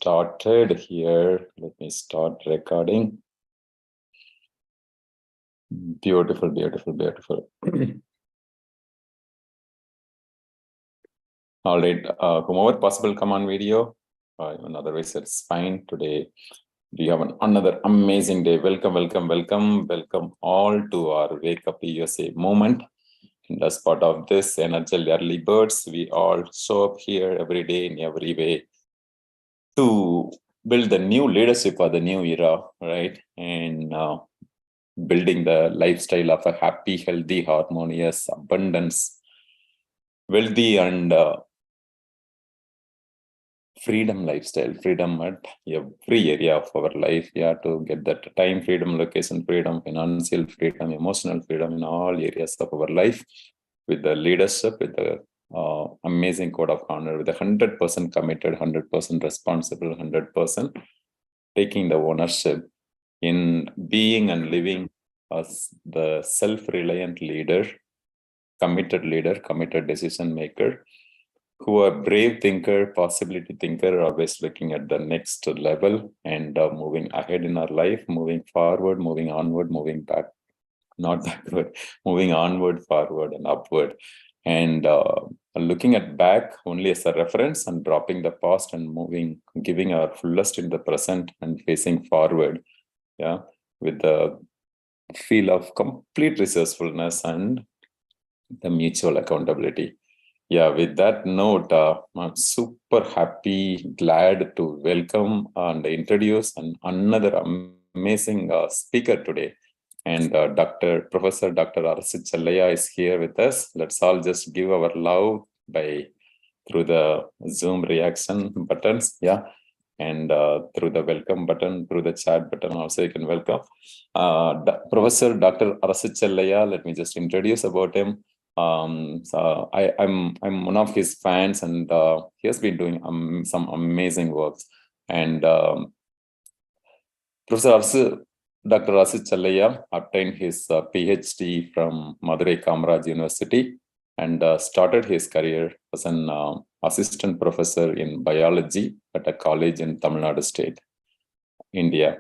started here. Let me start recording. Beautiful, beautiful, beautiful. All right, whomever possible, come on video. Otherwise, it's fine. Today, we have another amazing day. Welcome, welcome, welcome, welcome all to our Wake Up USA moment. And as part of this energy early birds, we all show up here every day in every way to build the new leadership for the new era, right? And building the lifestyle of a happy, healthy, harmonious, abundance, wealthy, and freedom lifestyle, freedom at every area of our life. Yeah, to get that time freedom, location freedom, financial freedom, emotional freedom in all areas of our life, with the leadership, with the amazing code of honor, with 100% committed, 100% responsible, 100% taking the ownership in being and living as the self-reliant leader, committed decision maker, who are brave thinker, possibility thinker, always looking at the next level and moving ahead in our life, moving forward, moving onward, moving back, not backward, moving onward, forward, and upward. And looking at back only as a reference and dropping the past and moving, giving our fullest in the present and facing forward. Yeah, with the feel of complete resourcefulness and the mutual accountability. Yeah, with that note, I'm super happy, glad to welcome and introduce another amazing speaker today. And Professor Dr. Arasu Chellaiah is here with us. Let's all just give our love through the Zoom reaction buttons. Yeah. And through the welcome button, through the chat button, also you can welcome. Professor Dr. Arasu Chellaiah, let me just introduce about him. So I'm one of his fans, and he has been doing some amazing works. And Professor Dr. Arasu Chellaiah obtained his PhD from Madurai Kamaraj University and started his career as an assistant professor in biology at a college in Tamil Nadu state, India.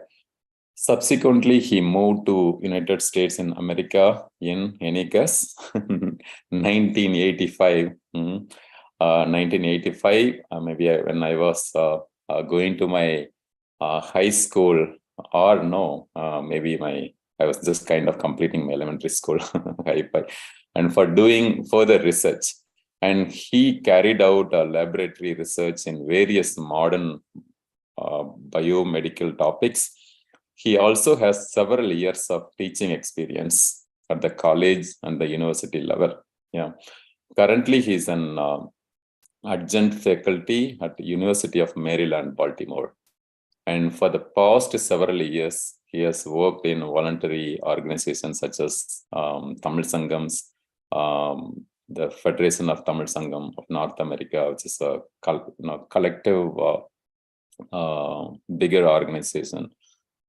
Subsequently, he moved to United States in America in, any guess? 1985. 1985, maybe when I was going to my high school, or no, maybe I was just kind of completing my elementary school, and for doing further research. And he carried out laboratory research in various modern biomedical topics. He also has several years of teaching experience at the college and the university level. Yeah. Currently, he's an adjunct faculty at the University of Maryland, Baltimore. And for the past several years, he has worked in voluntary organizations such as Tamil Sangams, the Federation of Tamil Sangam of North America, which is a collective, bigger organization,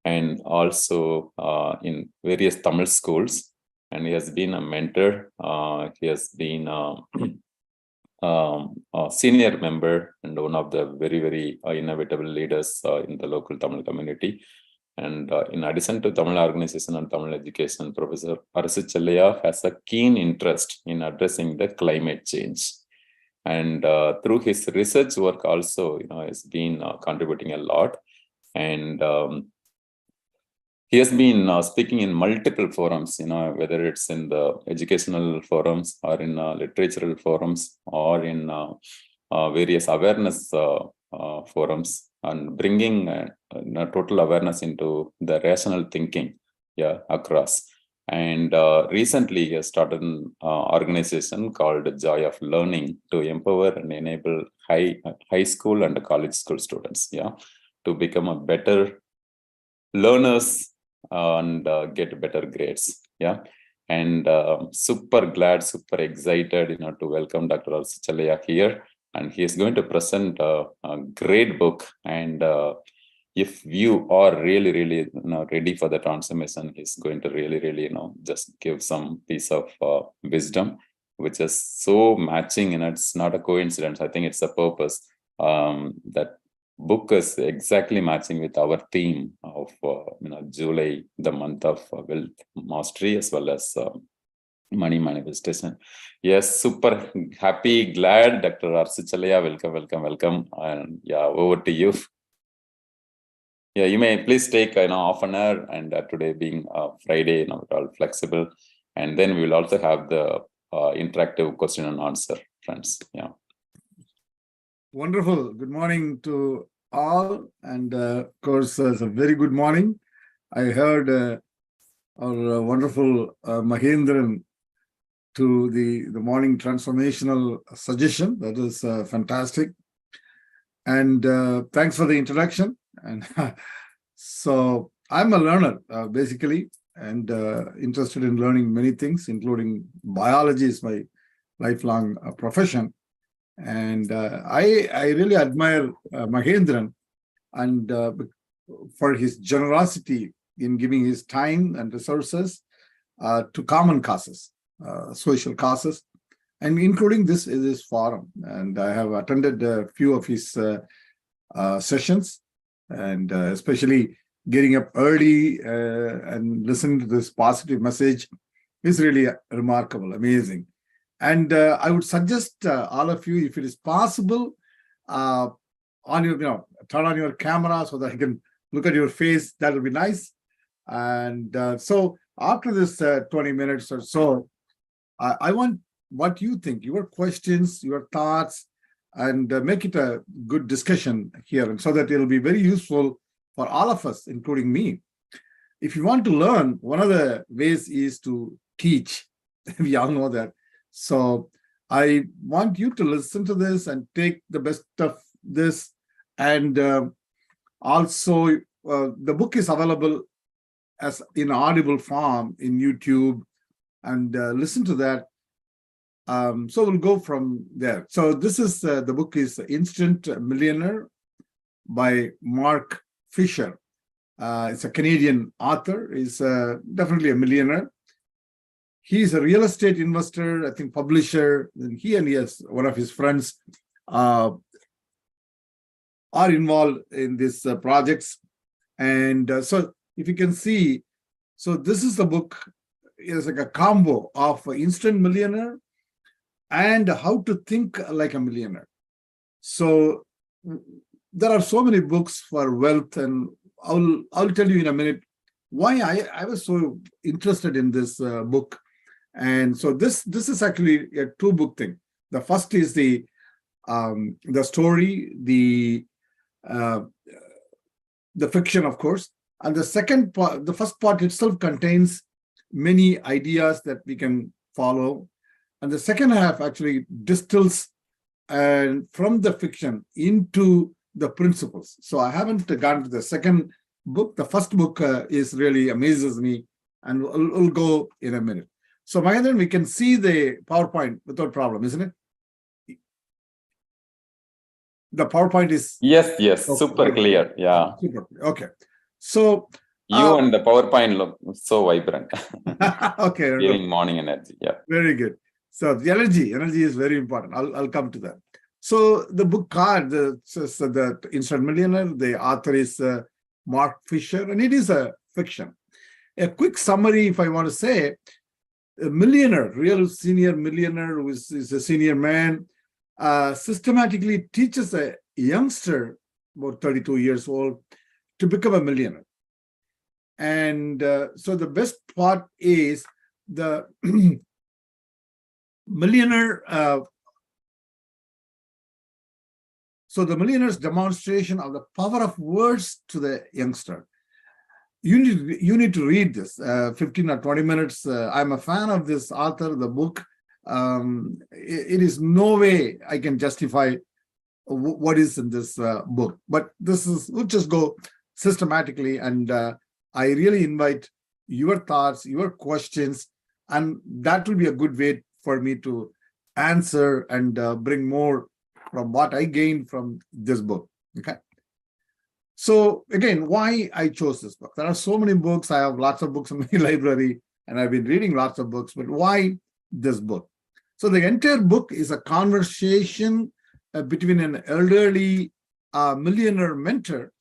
and also in various Tamil schools. And he has been a mentor. He has been a senior member and one of the very, very innovative leaders in the local Tamil community. And in addition to Tamil organization and Tamil education, Professor Arasu Chellaiah has a keen interest in addressing the climate change. And through his research work also, has been contributing a lot. And he has been speaking in multiple forums, whether it's in the educational forums or in literatural forums or in various awareness forums, and bringing total awareness into the rational thinking, across. And recently, he has started an organization called Joy of Learning to empower and enable high school and college school students, to become a better learners and get better grades. And super glad, super excited, to welcome Dr. Arasu Chellaiah here. And he is going to present a great book. And if you are really, really ready for the transformation, he's going to really, really, just give some piece of wisdom, which is so matching, and it's not a coincidence. I think it's a purpose that book is exactly matching with our theme of July, the month of wealth mastery as well as money manifestation. Yes, super happy, glad. Dr. Arasu Chellaiah, welcome. And yeah, over to you. Yeah, you may please take half an hour, and today being Friday, we're all flexible, and then we will also have the interactive question and answer, friends. Yeah. Wonderful. Good morning to all, and of course, it's a very good morning. I heard our wonderful Mahendiran to the morning transformational suggestion. That is fantastic. And thanks for the introduction. And so I'm a learner, basically, and interested in learning many things, including biology is my lifelong profession. And I really admire Mahendiran and for his generosity in giving his time and resources to common causes, social causes, and including this forum. And I have attended a few of his sessions, and especially getting up early and listening to this positive message is really remarkable, amazing. And I would suggest all of you, if it is possible, on your, turn on your camera so that I can look at your face. That would be nice. And so after this 20 minutes or so, I want what you think, your questions, your thoughts, and make it a good discussion here, and so that it'll be very useful for all of us, including me. If you want to learn, one of the ways is to teach. We all know that. So I want you to listen to this and take the best of this. And also, the book is available as in audible form in YouTube, and listen to that. So we'll go from there. So this is the book is Instant Millionaire by Mark Fisher. It's a Canadian author. He's definitely a millionaire. He's a real estate investor, I think publisher. And he has one of his friends are involved in these projects. And so if you can see, so this is the book. It's like a combo of Instant Millionaire and How to Think Like a Millionaire. So there are so many books for wealth, and I'll tell you in a minute why I was so interested in this book. And so this is actually a two-book thing. The first is the story, the fiction, of course, and the second part, the first part itself contains many ideas that we can follow, and the second half actually distills and from the fiction into the principles. So I haven't gone to the second book. The first book is really amazes me, and we'll go in a minute. So Mahendiran, we can see the PowerPoint without problem, isn't it? The PowerPoint is... Yes, okay. Super clear. Yeah. Super clear. Okay. So... You and the PowerPoint look so vibrant. Okay. Giving morning energy. Yeah. Very good. So the energy is very important. I'll come to that. So the book card, the Instant Millionaire, the author is Mark Fisher, and it is a fiction. A quick summary, if I want to say, a millionaire, real senior millionaire who is a senior man, systematically teaches a youngster, about 32 years old, to become a millionaire. And so the best part is the millionaire. So the millionaire's demonstration of the power of words to the youngster. You need to read this 15 or 20 minutes. I'm a fan of this author, the book. It is no way I can justify what is in this book, but we'll just go systematically, and I really invite your thoughts, your questions, and that will be a good way for me to answer and bring more from what I gained from this book. Okay. So again, why I chose this book? There are so many books. I have lots of books in my library, and I've been reading lots of books, but why this book? So the entire book is a conversation between an elderly a millionaire mentor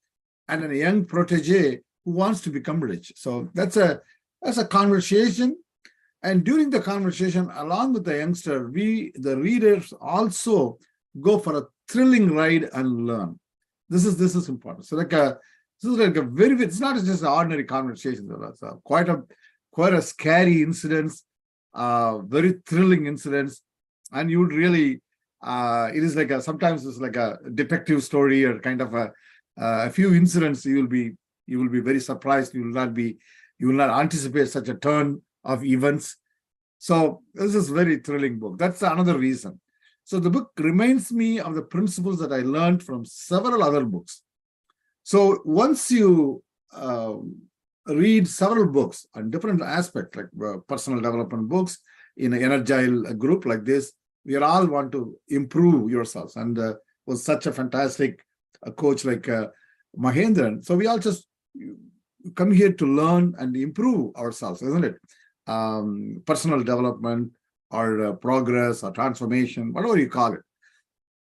and a young protege who wants to become rich. So that's a conversation. And during the conversation, along with the youngster, the readers, also go for a thrilling ride and learn. This is important. So this is like a very, it's not just an ordinary conversation. It's quite a scary incident, very thrilling incidents, and you would really, it is like sometimes it's like a detective story or kind of a few incidents. You will be very surprised. You will not anticipate such a turn of events. So this is a very thrilling book. That's another reason. So the book reminds me of the principles that I learned from several other books. So once you read several books on different aspects, like personal development books in an agile group like this, we all want to improve yourselves. And was such a fantastic coach like Mahendiran. So we all just come here to learn and improve ourselves, isn't it? Personal development or progress or transformation, whatever you call it.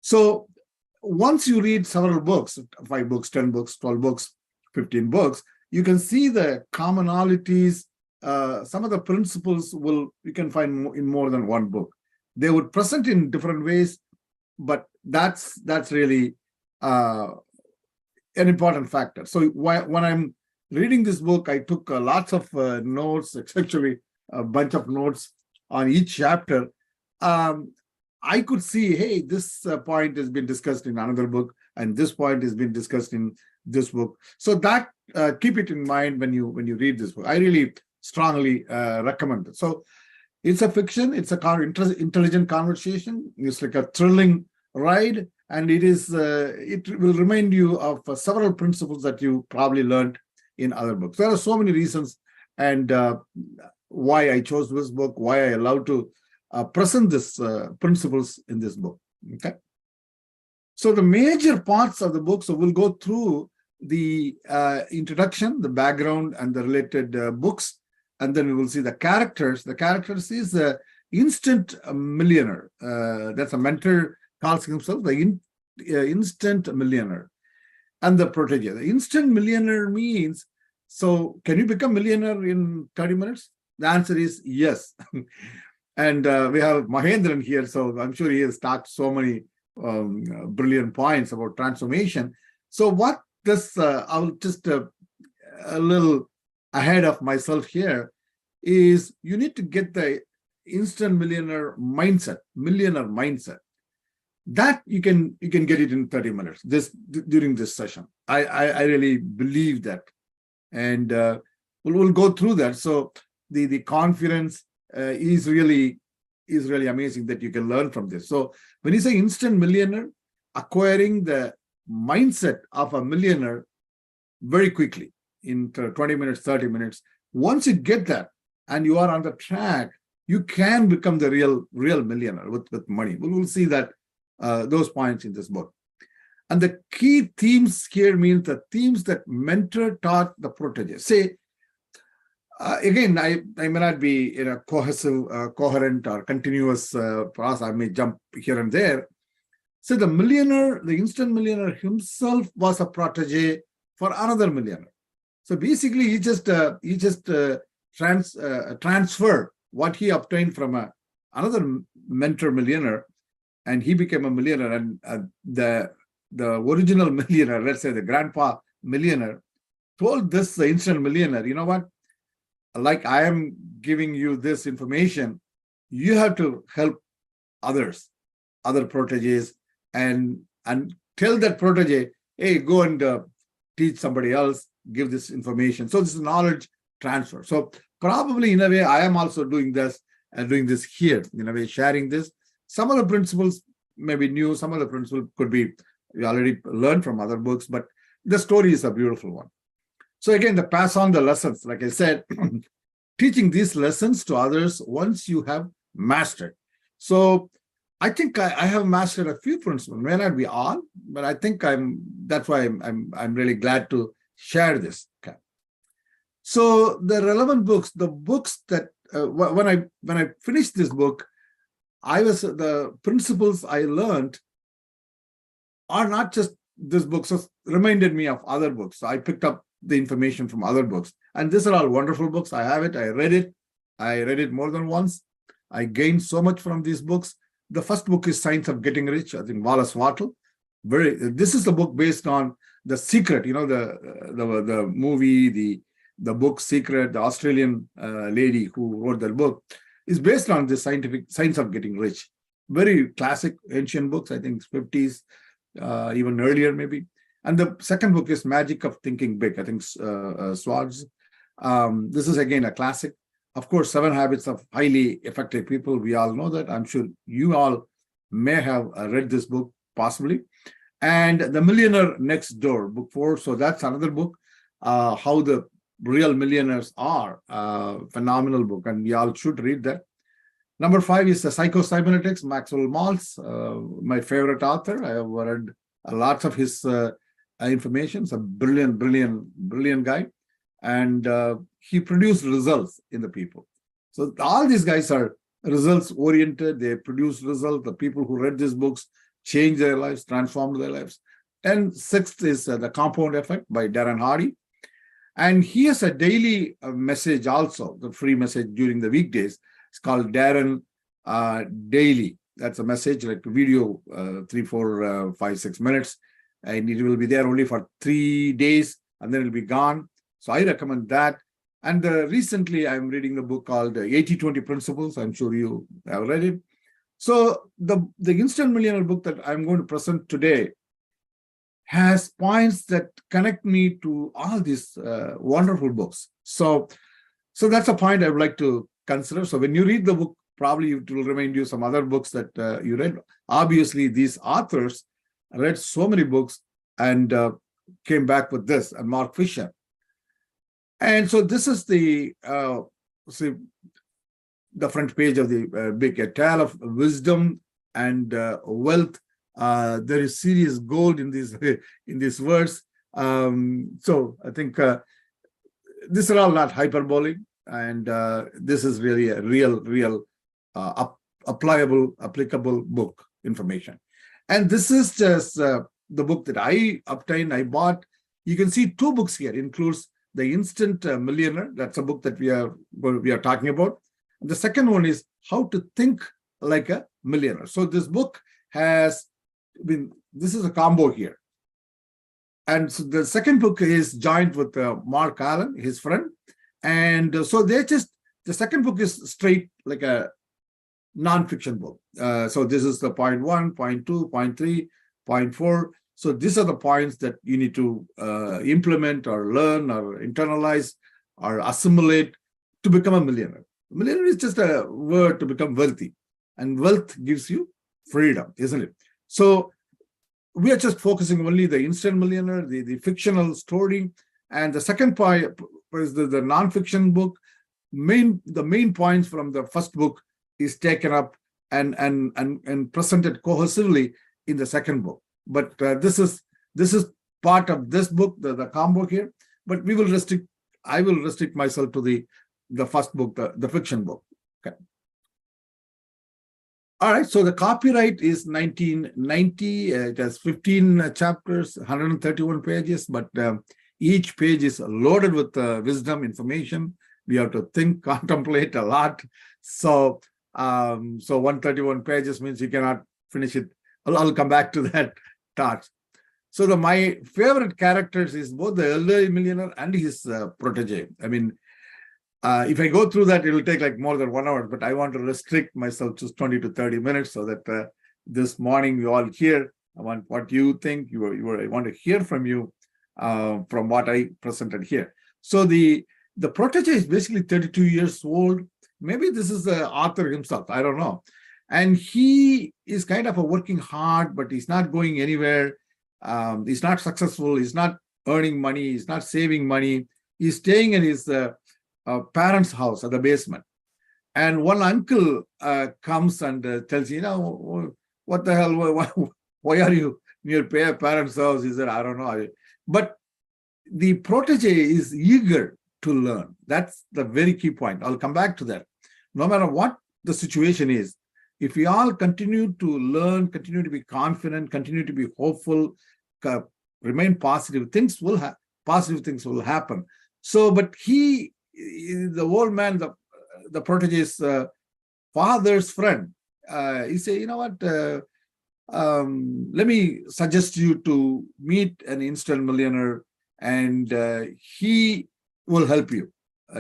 So once you read several books, 5 books, 10 books, 12 books, 15 books, you can see the commonalities. Some of the principles you can find in more than one book. They would present in different ways, but that's really an important factor. So when I'm reading this book, I took lots of notes, actually a bunch of notes on each chapter. I could see, hey, this point has been discussed in another book, and this point has been discussed in this book. So that keep it in mind when you read this book. I really strongly recommend it. So it's a fiction. It's a intelligent conversation. It's like a thrilling ride, and it will remind you of several principles that you probably learned in other books. There are so many reasons, and why I chose this book, why I allowed to present this principles in this book. Okay. So the major parts of the book, so we'll go through the introduction, the background, and the related books, and then we will see the characters. The characters is the instant millionaire. That's a mentor calls himself the instant millionaire, and the protege. The instant millionaire means, so can you become millionaire in 30 minutes? The answer is yes. And we have Mahendiran here, so I'm sure he has talked so many brilliant points about transformation. So what this, I'll just a little ahead of myself here, is you need to get the instant millionaire mindset. That you can get it in 30 minutes during this session. I really believe that, and we'll go through that. So the confidence is really amazing that you can learn from this. So when you say instant millionaire, acquiring the mindset of a millionaire very quickly in 20 minutes, 30 minutes. Once you get that and you are on the track, you can become the real millionaire with money. We'll see that those points in this book. And the key themes here means the themes that mentor taught the protege. Say, again, I may not be in a cohesive, coherent or continuous process. I may jump here and there. So the instant millionaire himself was a protege for another millionaire. So basically, he just transferred what he obtained from another mentor millionaire, and he became a millionaire. And the original millionaire, let's say the grandpa millionaire, told this instant millionaire, you know what? Like I am giving you this information, you have to help others, other proteges, and tell that protege, hey, go and teach somebody else, give this information. So this is knowledge transfer. So probably in a way, I am also doing this and doing this here, in a way, sharing this. Some of the principles may be new, some of the principles could be we already learned from other books, but the story is a beautiful one. So again, to pass on the lessons, like I said, teaching these lessons to others once you have mastered. So I think I have mastered a few principles, may not be all, but I think that's why I'm really glad to share this. Okay. So the relevant books, the books that when I finished this book, the principles I learned are not just this book reminded me of other books. So I picked up the information from other books. And these are all wonderful books. I have it. I read it. I read it more than once. I gained so much from these books. The first book is Science of Getting Rich, I think Wallace Wattle. This is the book based on The Secret, the movie, the book Secret, the Australian lady who wrote that book, is based on the Science of Getting Rich. Very classic, ancient books, I think 50s, even earlier maybe. And the second book is Magic of Thinking Big, I think Swartz. This is again a classic. Of course, 7 Habits of Highly Effective People. We all know that. I'm sure you all may have read this book, possibly. And The Millionaire Next Door, book 4. So that's another book, how the real millionaires are. Phenomenal book, and you all should read that. Number 5 is the Psycho-Cybernetics, Maxwell Maltz, my favorite author. I have read lots of his information. He's a brilliant guy. And he produced results in the people. So all these guys are results oriented. They produce results. The people who read these books change their lives, transform their lives. And 6th is The Compound Effect by Darren Hardy. And he has a daily message also, the free message during the weekdays. It's called Darren Daily. That's a message, like a video, 3, 4, 5, 6 minutes. And it will be there only for 3 days, and then it'll be gone. So I recommend that. And recently I'm reading the book called 80-20 Principles. I'm sure you have read it. So the Instant Millionaire book that I'm going to present today has points that connect me to all these wonderful books. So that's a point I would like to consider. So when you read the book, probably it will remind you some other books that you read. Obviously, these authors read so many books and came back with this, and Mark Fisher. And so this is the front page of the big, A Tale of Wisdom and Wealth. There is serious gold in these words. So I think these are all not hyperbole, and this is really a real applicable book information. And this is just the book that I obtained, I bought. You can see 2 books here. It includes The Instant Millionaire. That's a book that we are talking about. And the second one is How to Think Like a Millionaire. So this book has been, this is a combo here. And so the second book is joined with Mark Allen, his friend. And so the second book is straight like a non-fiction book. So this is the point 1, point 2, point 3, point 4. So these are the points that you need to implement or learn or internalize or assimilate to become a millionaire. Millionaire is just a word to become wealthy, and wealth gives you freedom, isn't it? So we are just focusing only the Instant Millionaire, the fictional story, and the second point is the non-fiction book. The main points from the first book is taken up and presented cohesively in the second book. But this is part of this book, the combo here. But I will restrict myself to the first book, the fiction book. Okay. All right. So the copyright is 1990. It has 15 chapters, 131 pages. But each page is loaded with wisdom, information. We have to think, contemplate a lot. So 131 pages means you cannot finish it. I'll come back to that thought. So my favorite characters is both the elderly millionaire and his protege. I mean, if I go through that, it will take like more than 1 hour, but I want to restrict myself to 20 to 30 minutes so that this morning you all hear. I want what you think. I want to hear from you from what I presented here. So the protege is basically 32 years old. Maybe this is the author himself. I don't know. And he is kind of working hard, but he's not going anywhere. He's not successful. He's not earning money. He's not saving money. He's staying in his parents' house at the basement. And one uncle comes and tells you, what the hell? Why are you near your parents' house? He said, I don't know. But the protege is eager to learn. That's the very key point. I'll come back to that. No matter what the situation is, if we all continue to learn, continue to be confident, continue to be hopeful, remain positive, positive things will happen. So, but the old man, the protege's father's friend, he said, you know what, let me suggest you to meet an instant millionaire, and he will help you.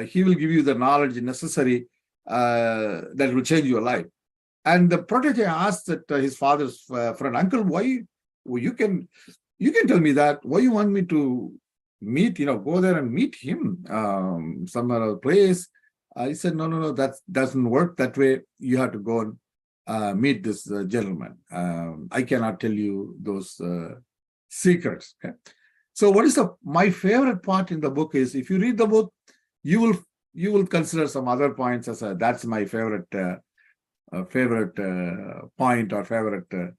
He will give you the knowledge necessary that will change your life. And the protege asked that his father's friend, uncle, why you can tell me that? Why you want me to meet, go there and meet him some other place? I said, no, that doesn't work that way. You have to go and meet this gentleman. I cannot tell you those secrets. Okay? So what is my favorite part in the book is, if you read the book, you will consider some other points as that's my favorite point or favorite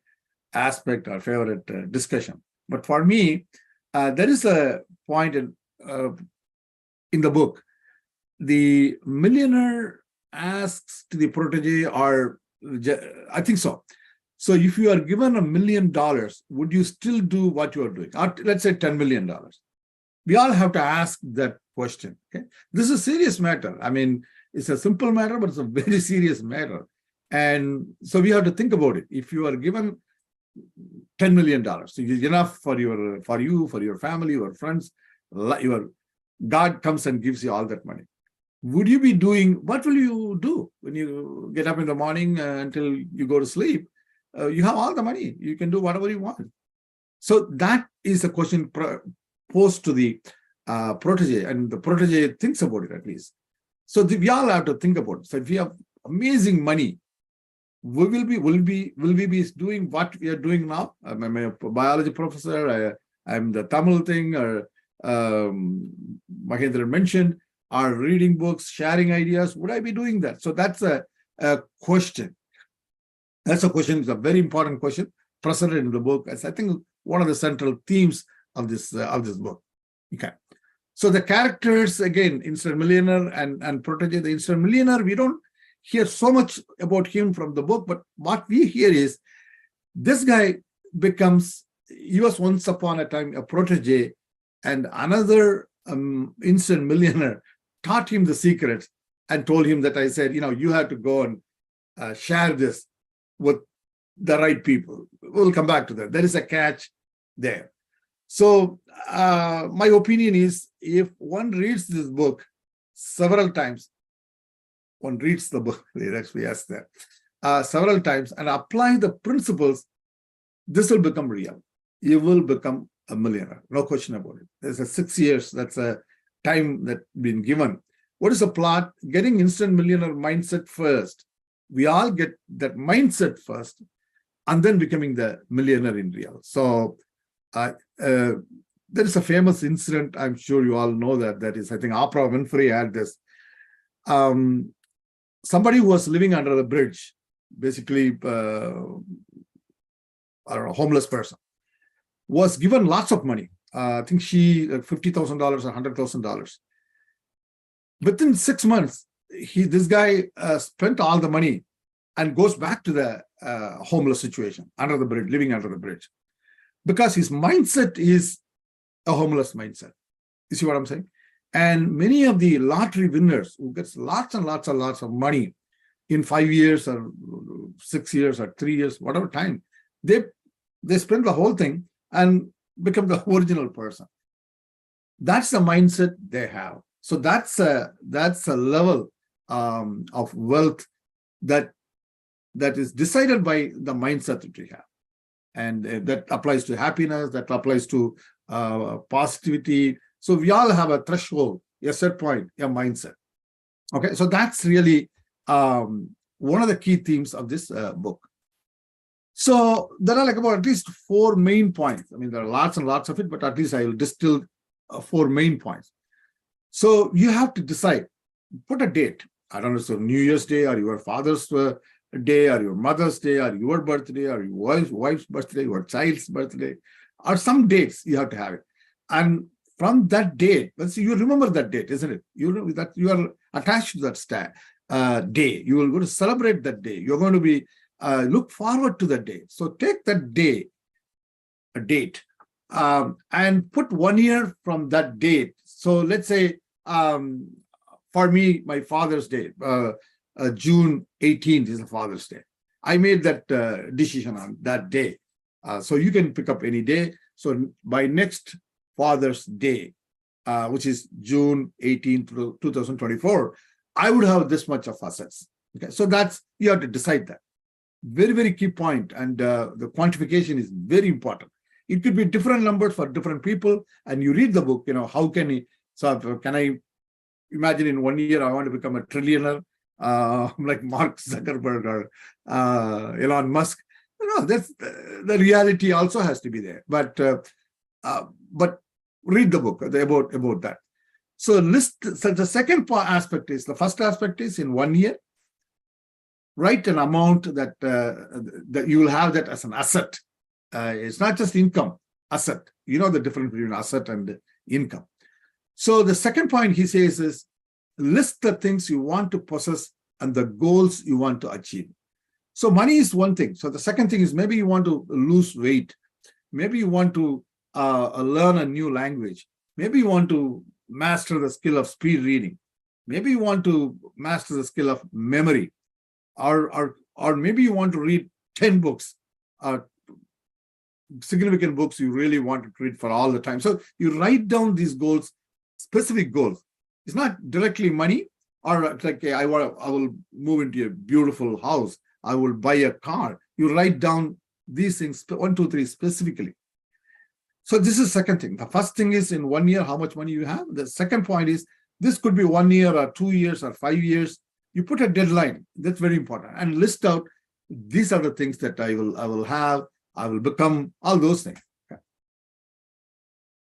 aspect or favorite discussion. But for me, there is a point in the book. The millionaire asks to the protege, or I think so. So if you are given $1 million, would you still do what you are doing? Or let's say $10 million. We all have to ask that question. Okay, this is a serious matter. I mean, it's a simple matter, but it's a very serious matter. And so we have to think about it. If you are given $10 million, so it's enough for you, for your family, your friends, God comes and gives you all that money. What will you do when you get up in the morning until you go to sleep? You have all the money. You can do whatever you want. So that is a question posed to the protege, and the protege thinks about it at least. So we all have to think about it. So if we have amazing money, will we be doing what we are doing now? I'm a biology professor. I'm the Tamil thing, or Mahendiran mentioned, are reading books, sharing ideas. Would I be doing that? So that's a question. That's a question. It's a very important question presented in the book as, I think, one of the central themes of this book. Okay. So the characters, again, Instant Millionaire and protege. The Instant Millionaire, we don't hear so much about him from the book, but what we hear is this guy he was once upon a time a protege, and another instant millionaire taught him the secrets and told him that, I said, you have to go and share this with the right people. We'll come back to that. There is a catch there. So my opinion is, if one reads this book several times, one reads the book, they actually ask that, several times, and apply the principles, this will become real. You will become a millionaire, no question about it. There's a 6 years, that's a time that's been given. What is the plot? Getting instant millionaire mindset first. We all get that mindset first, and then becoming the millionaire in real. So there is a famous incident, I'm sure you all know that is, I think Oprah Winfrey had this. Somebody who was living under the bridge, basically a homeless person, was given lots of money. I think she $50,000 or $100,000. Within 6 months, this guy spent all the money and goes back to the homeless situation under the bridge, living under the bridge, because his mindset is a homeless mindset. You see what I'm saying? And many of the lottery winners who gets lots and lots and lots of money in 5 years or 6 years or 3 years, whatever time, they spend the whole thing and become the original person. That's the mindset they have. So that's a level of wealth that is decided by the mindset that we have. And that applies to happiness, that applies to positivity. So we all have a threshold, a set point, a mindset. Okay, so that's really one of the key themes of this book. So there are about at least 4 main points. I mean, there are lots and lots of it, but at least I will distill 4 main points. So you have to decide, put a date. I don't know, so New Year's Day, or your father's day, or your mother's day, or your birthday, or your wife's birthday, your child's birthday, or some dates you have to have it. And from that date, let's see, you remember that date, isn't it? You know that you are attached to that day. You will go to celebrate that day. You're going to be look forward to that day. So take that day, a date, and put 1 year from that date. So let's say for me, my Father's Day, June 18th is a Father's Day. I made that decision on that day. So you can pick up any day. So by next Father's Day, which is June 18th, 2024, I would have this much of assets. Okay, so that's, you have to decide that. Very, very key point, and the quantification is very important. It could be different numbers for different people, and you read the book, how can can I imagine in 1 year I want to become a trillionaire, like Mark Zuckerberg or Elon Musk? That's the reality also has to be there. But read the book about that. So the second aspect is, the first aspect is in 1 year, write an amount that that you will have that as an asset. It's not just income, asset. You know the difference between asset and income. So the second point he says is, list the things you want to possess and the goals you want to achieve. So money is one thing. So the second thing is, maybe you want to lose weight. Maybe you want to learn a new language. Maybe you want to master the skill of speed reading. Maybe you want to master the skill of memory. Or maybe you want to read 10 books, significant books you really want to read for all the time. So you write down these goals, specific goals. It's not directly money, or like, I will move into a beautiful house. I will buy a car. You write down these things, 1, 2, 3 specifically. So this is the second thing. The first thing is in 1 year, how much money you have. The second point is, this could be 1 year or 2 years or 5 years. You put a deadline. That's very important. And list out, these are the things that I will have, I will become, all those things. Okay.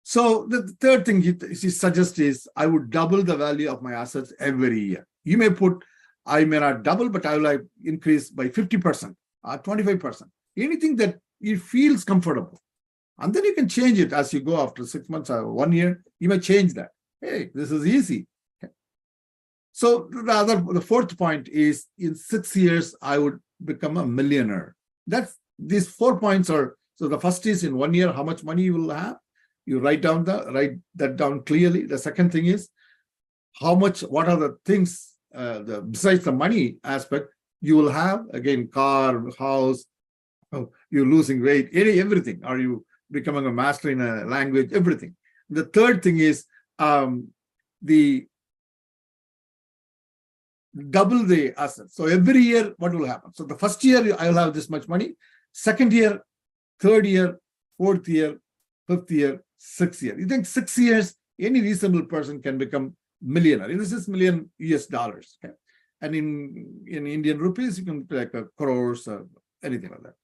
So the third thing he suggests is, I would double the value of my assets every year. You may put, I may not double, but I will increase by 50% or 25%. Anything that it feels comfortable. And then you can change it as you go. After 6 months or 1 year, you may change that. Hey, this is easy. Okay. So the fourth point is, in 6 years, I would become a millionaire. That's, these 4 points are, so the first is in 1 year, how much money you will have. You write that down clearly. The second thing is, what are the things, besides the money aspect, you will have, again, car, house, you're losing weight, everything. Are you becoming a master in a language, everything. The third thing is the double the assets. So every year, what will happen? So the first year, I will have this much money. Second year, third year, fourth year, fifth year, sixth year. You think 6 years, any reasonable person can become millionaire. This is million US dollars. Okay? And in Indian rupees, you can like a crores or anything like that.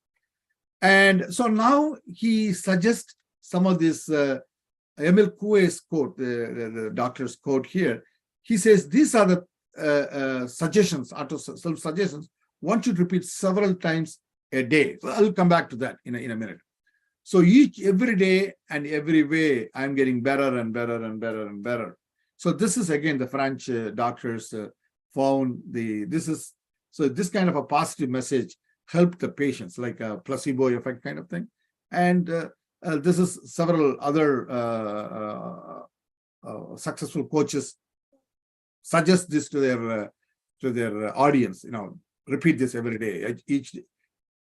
And so now he suggests some of this Emil Coué's quote, the doctor's quote here. He says, these are the suggestions, self-suggestions, one should repeat several times a day. So I'll come back to that in a minute. So every day and every way, I'm getting better and better and better and better. So this is, again, the French doctors found this kind of a positive message help the patients, like a placebo effect kind of thing. And this is several other successful coaches suggest this to their audience. Repeat this every day,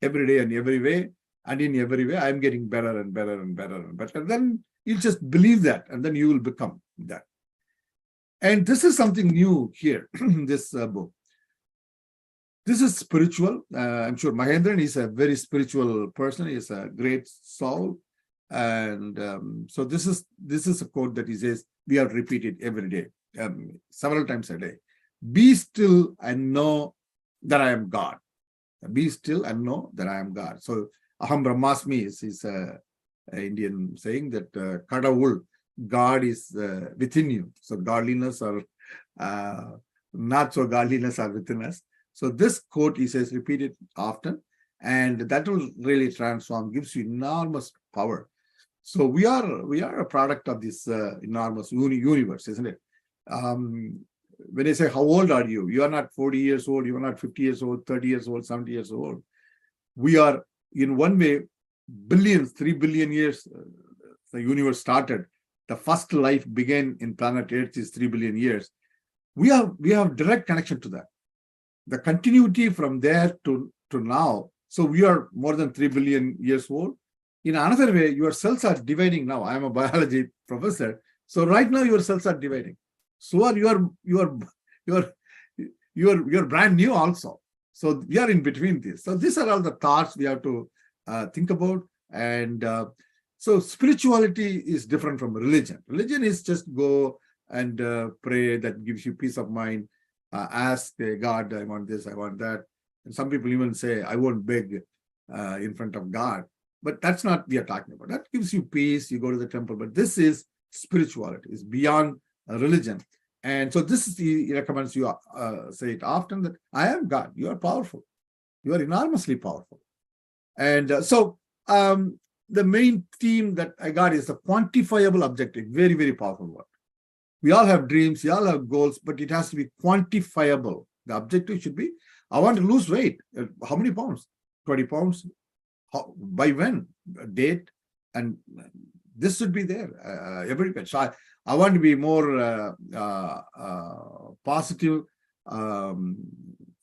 every day and every way, and in every way, I'm getting better and better and better and better. Then you just believe that, and then you will become that. And this is something new here in this book. This is spiritual. I'm sure Mahendiran is a very spiritual person. He is a great soul. And so this is a quote that he says, we have repeated every day, several times a day. Be still and know that I am God. Be still and know that I am God. So Aham Brahmasmi is an Indian saying that Kadavul, God is within you. So godliness or not so godliness are within us. So this quote, he says, repeat it often, and that will really transform, gives you enormous power. So we are a product of this enormous universe, isn't it? When I say, how old are you? You are not 40 years old, you are not 50 years old, 30 years old, 70 years old. We are, in one way, billions, 3 billion years, the universe started, the first life began in planet Earth is 3 billion years. We have direct connection to that. The continuity from there to now. So we are more than 3 billion years old. In another way, your cells are dividing now. I am a biology professor. So right now your cells are dividing. So are you're brand new also. So we are in between this. So these are all the thoughts we have to think about. And so spirituality is different from religion. Religion is just go and pray, that gives you peace of mind. Ask God, I want this, I want that. And some people even say, I won't beg in front of God. But that's not what we are talking about. That gives you peace. You go to the temple. But this is spirituality. It's beyond religion. And so this is, he recommends you say it often, that I am God. You are powerful. You are enormously powerful. And so the main theme that I got is a quantifiable objective. Very, very powerful word. We all have dreams. We all have goals, but it has to be quantifiable. The objective should be, I want to lose weight. How many pounds? 20 pounds. How, by when? A date. And this should be there. Every so I want to be more positive,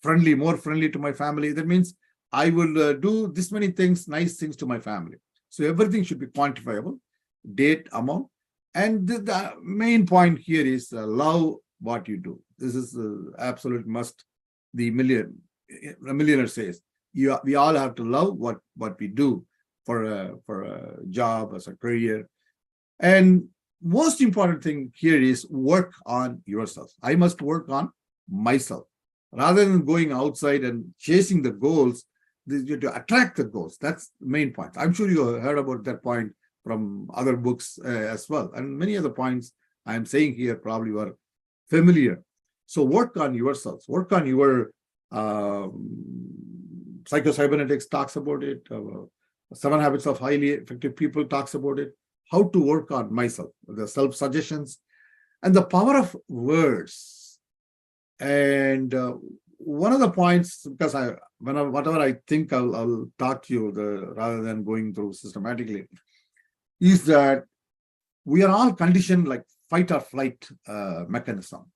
friendly, more friendly to my family. That means I will do this many things, nice things to my family. So everything should be quantifiable, date, amount. And the main point here is love what you do. This is the absolute must. The millionaire says, we all have to love what we do for a job, as a career. And most important thing here is work on yourself. I must work on myself. Rather than going outside and chasing the goals, you have to attract the goals. That's the main point. I'm sure you heard about that point from other books as well. And many other points I'm saying here probably were familiar. So work on yourselves. Work on your psycho-cybernetics talks about it. 7 Habits of Highly Effective People talks about it. How to work on myself, the self-suggestions, and the power of words. And one of the points, because whatever I think I'll talk to you rather than going through systematically, is that we are all conditioned like fight or flight mechanism.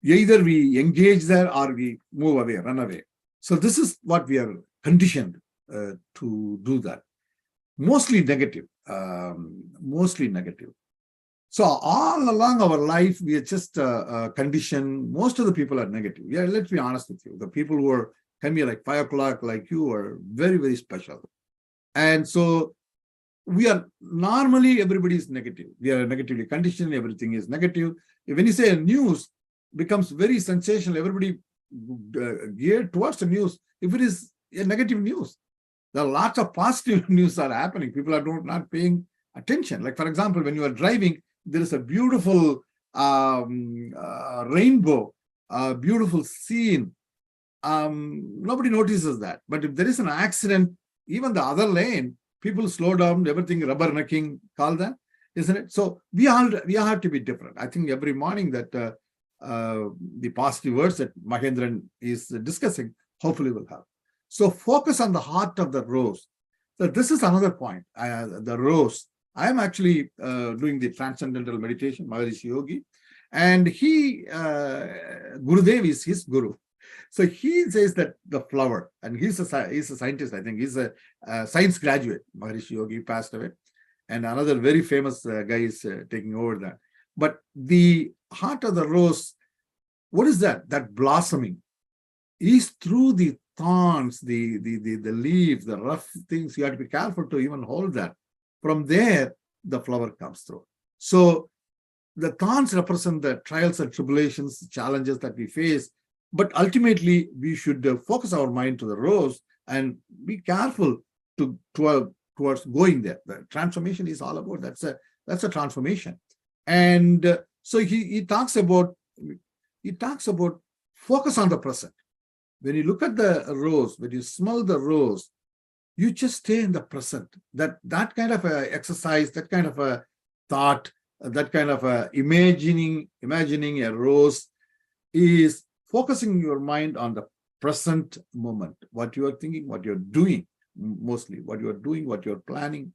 Either we engage there or we move away, run away. So this is what we are conditioned to do that. Mostly negative. Mostly negative. So all along our life, we are just conditioned. Most of the people are negative. Yeah, let's be honest with you. The people who can be like 5 o'clock like you are very, very special. And so we are normally, everybody is negative. We are negatively conditioned. Everything is negative. When you say news becomes very sensational, everybody geared towards the news. If it is a negative news, there are lots of positive news are happening. People are not paying attention. Like, for example, when you are driving, there is a beautiful rainbow, beautiful scene. Nobody notices that. But if there is an accident, even the other lane, people slow down, everything rubbernecking, call that, isn't it? So we have to be different. I think every morning that the positive words that Mahendiran is discussing, hopefully will help. So focus on the heart of the rose. So this is another point, the rose. I am actually doing the transcendental meditation, Maharishi Yogi, and he, Gurudev is his guru. So he says that the flower, and he's a scientist, I think. He's a science graduate. Maharishi Yogi passed away. And another very famous guy is taking over that. But the heart of the rose, what is that? That blossoming is through the thorns, the leaves, the rough things. You have to be careful to even hold that. From there, the flower comes through. So the thorns represent the trials and tribulations, challenges that we face. But ultimately, we should focus our mind to the rose and be careful towards going there. The transformation is all about that's a transformation. And so he talks about focus on the present. When you look at the rose, when you smell the rose, you just stay in the present. That kind of a exercise, that kind of a thought, that kind of a imagining a rose is focusing your mind on the present moment, what you are thinking, what you're doing, mostly what you're doing, what you're planning.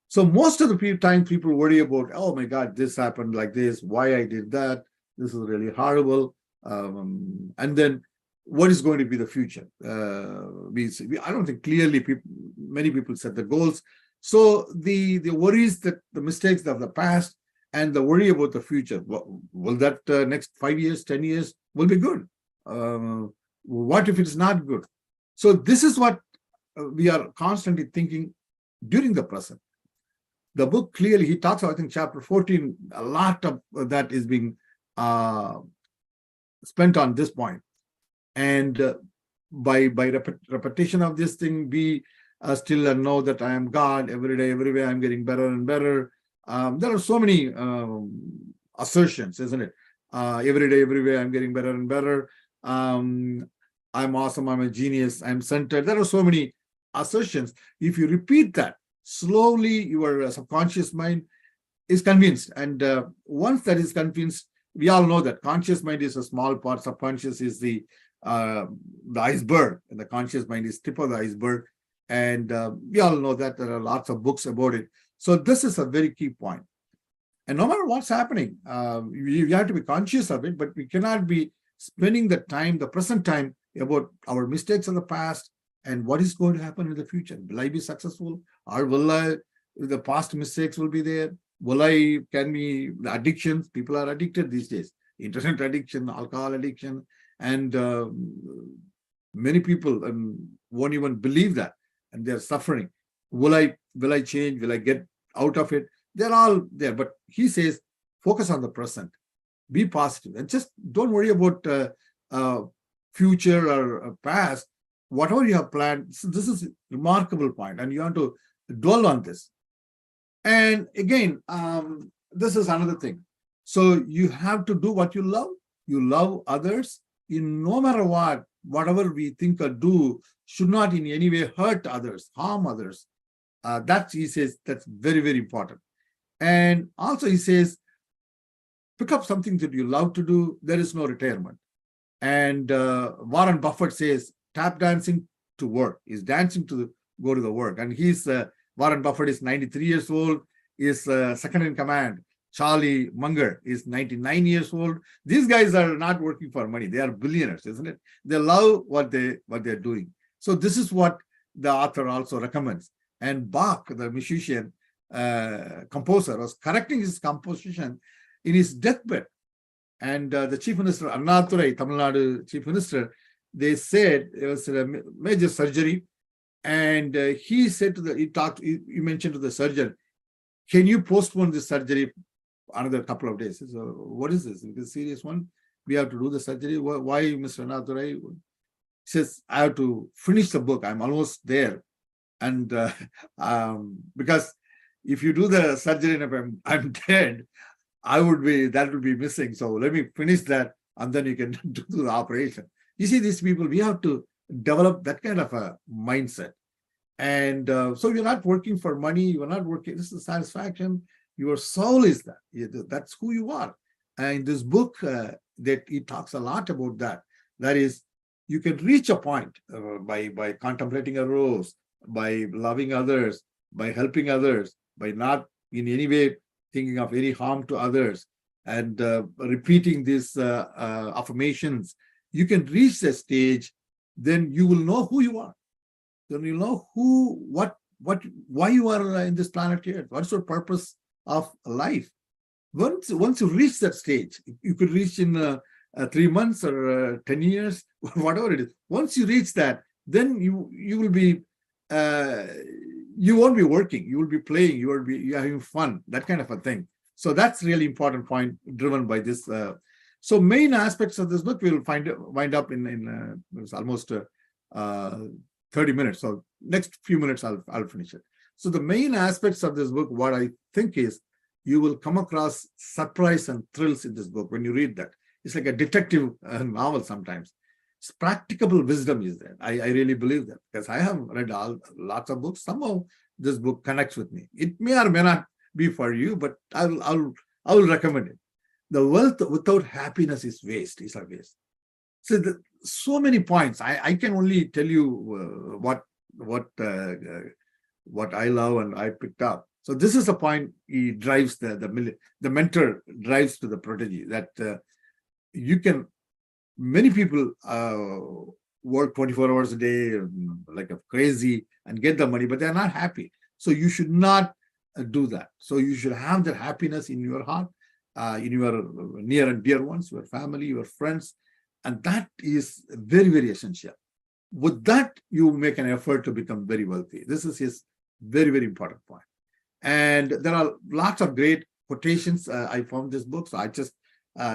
So most of the time people worry about, oh my God, this happened like this, why I did that, this is really horrible. And then what is going to be the future? I don't think clearly many people set the goals. So the worries, that the mistakes of the past and the worry about the future, will that next 5 years, 10 years will be good? What if it's not good? So this is what we are constantly thinking during the present. The book clearly, he talks about, I think, chapter 14, a lot of that is being spent on this point. And by repetition of this thing, be still and know that I am God. Every day, everywhere, I'm getting better and better. There are so many assertions, isn't it? Every day, everywhere, I'm getting better and better. I'm awesome. I'm a genius. I'm centered. There are so many assertions. If you repeat that, slowly your subconscious mind is convinced. And once that is convinced, we all know that conscious mind is a small part, subconscious is the iceberg, and the conscious mind is tip of the iceberg. And we all know that there are lots of books about it. So this is a very key point. And no matter what's happening, you have to be conscious of it, but we cannot be spending the time, the present time, about our mistakes of the past and what is going to happen in the future. Will I be successful, or will the past mistakes will be there? Can be addictions? People are addicted these days. Internet addiction, alcohol addiction, and many people won't even believe that, and they're suffering. Will I change? Will I get out of it? They're all there. But he says, focus on the present. Be positive, and just don't worry about future or past. Whatever you have planned, this is a remarkable point, and you have to dwell on this. And again, this is another thing. So you have to do what you love. You love others. No matter what, whatever we think or do should not in any way hurt others, harm others. That, he says, that's very, very important. And also he says, pick up something that you love to do. There is no retirement. And Warren Buffett says, tap dancing to work is dancing to go to the work. And Warren Buffett is 93 years old, is second in command. Charlie Munger is 99 years old. These guys are not working for money. They are billionaires, isn't it? They love what they're doing. So this is what the author also recommends. And Bach, the musician, composer, was correcting his composition in his deathbed. And the Chief Minister, Annadurai, Tamil Nadu Chief Minister, they said it was a major surgery. And he said he mentioned to the surgeon, can you postpone this surgery another couple of days? So what is this? It's a serious one. We have to do the surgery. Why, Mr. Annadurai? He says, I have to finish the book. I'm almost there. And because if you do the surgery and if I'm dead, that would be missing. So let me finish that, and then you can do the operation. You see, these people, we have to develop that kind of a mindset. And so you're not working for money. You're not working. This is satisfaction. Your soul is that. That's who you are. And in this book, that he talks a lot about that. That is, you can reach a point by contemplating a rose, by loving others, by helping others, by not in any way thinking of any harm to others, and repeating these affirmations. You can reach the stage, then you will know who you are. Then you'll know why you are in this planet here. What's your purpose of life? Once you reach that stage, you could reach in 3 months or 10 years, whatever it is. Once you reach that, then you will be you won't be working. You will be playing. You will be having fun. That kind of a thing. So that's really important point driven by this. So main aspects of this book we'll wind up in almost 30 minutes. So next few minutes I'll finish it. So the main aspects of this book, what I think is, you will come across surprise and thrills in this book when you read that. It's like a detective novel sometimes. It's practicable wisdom is there. I really believe that, because I have read lots of books. Somehow this book connects with me. It may or may not be for you, but I will recommend it. The wealth without happiness is waste. It's a waste. So so many points. I can only tell you what I love and I picked up. So this is the point he drives, the mentor drives to the protege, that you can, many people work 24 hours a day like a crazy and get the money, but they're not happy. So you should not do that. So you should have that happiness in your heart, in your near and dear ones, your family, your friends. And that is very, very essential. With that, you make an effort to become very wealthy. This is his very, very important point. And there are lots of great quotations. I found this book, so I just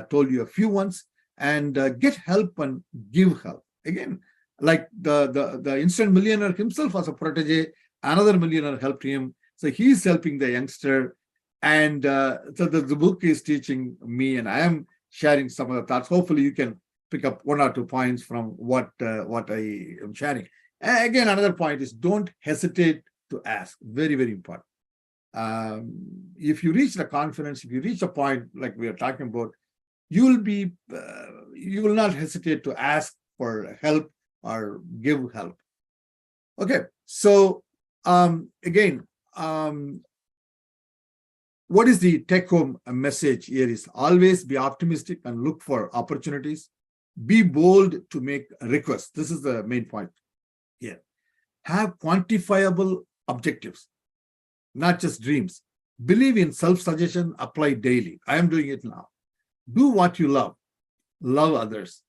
told you a few ones. And get help and give help. Again, like the Instant Millionaire himself was a protege. Another millionaire helped him. So he's helping the youngster. And so the book is teaching me, and I am sharing some of the thoughts. Hopefully you can pick up 1 or 2 points from what I am sharing. And again, another point is don't hesitate to ask. Very, very important. If you reach the confidence, if you reach a point like we are talking about, you will not hesitate to ask for help or give help. Okay, so again, what is the take-home message here is always be optimistic and look for opportunities. Be bold to make requests. This is the main point here. Have quantifiable objectives, not just dreams. Believe in self-suggestion, apply daily. I am doing it now. Do what you love. Love others.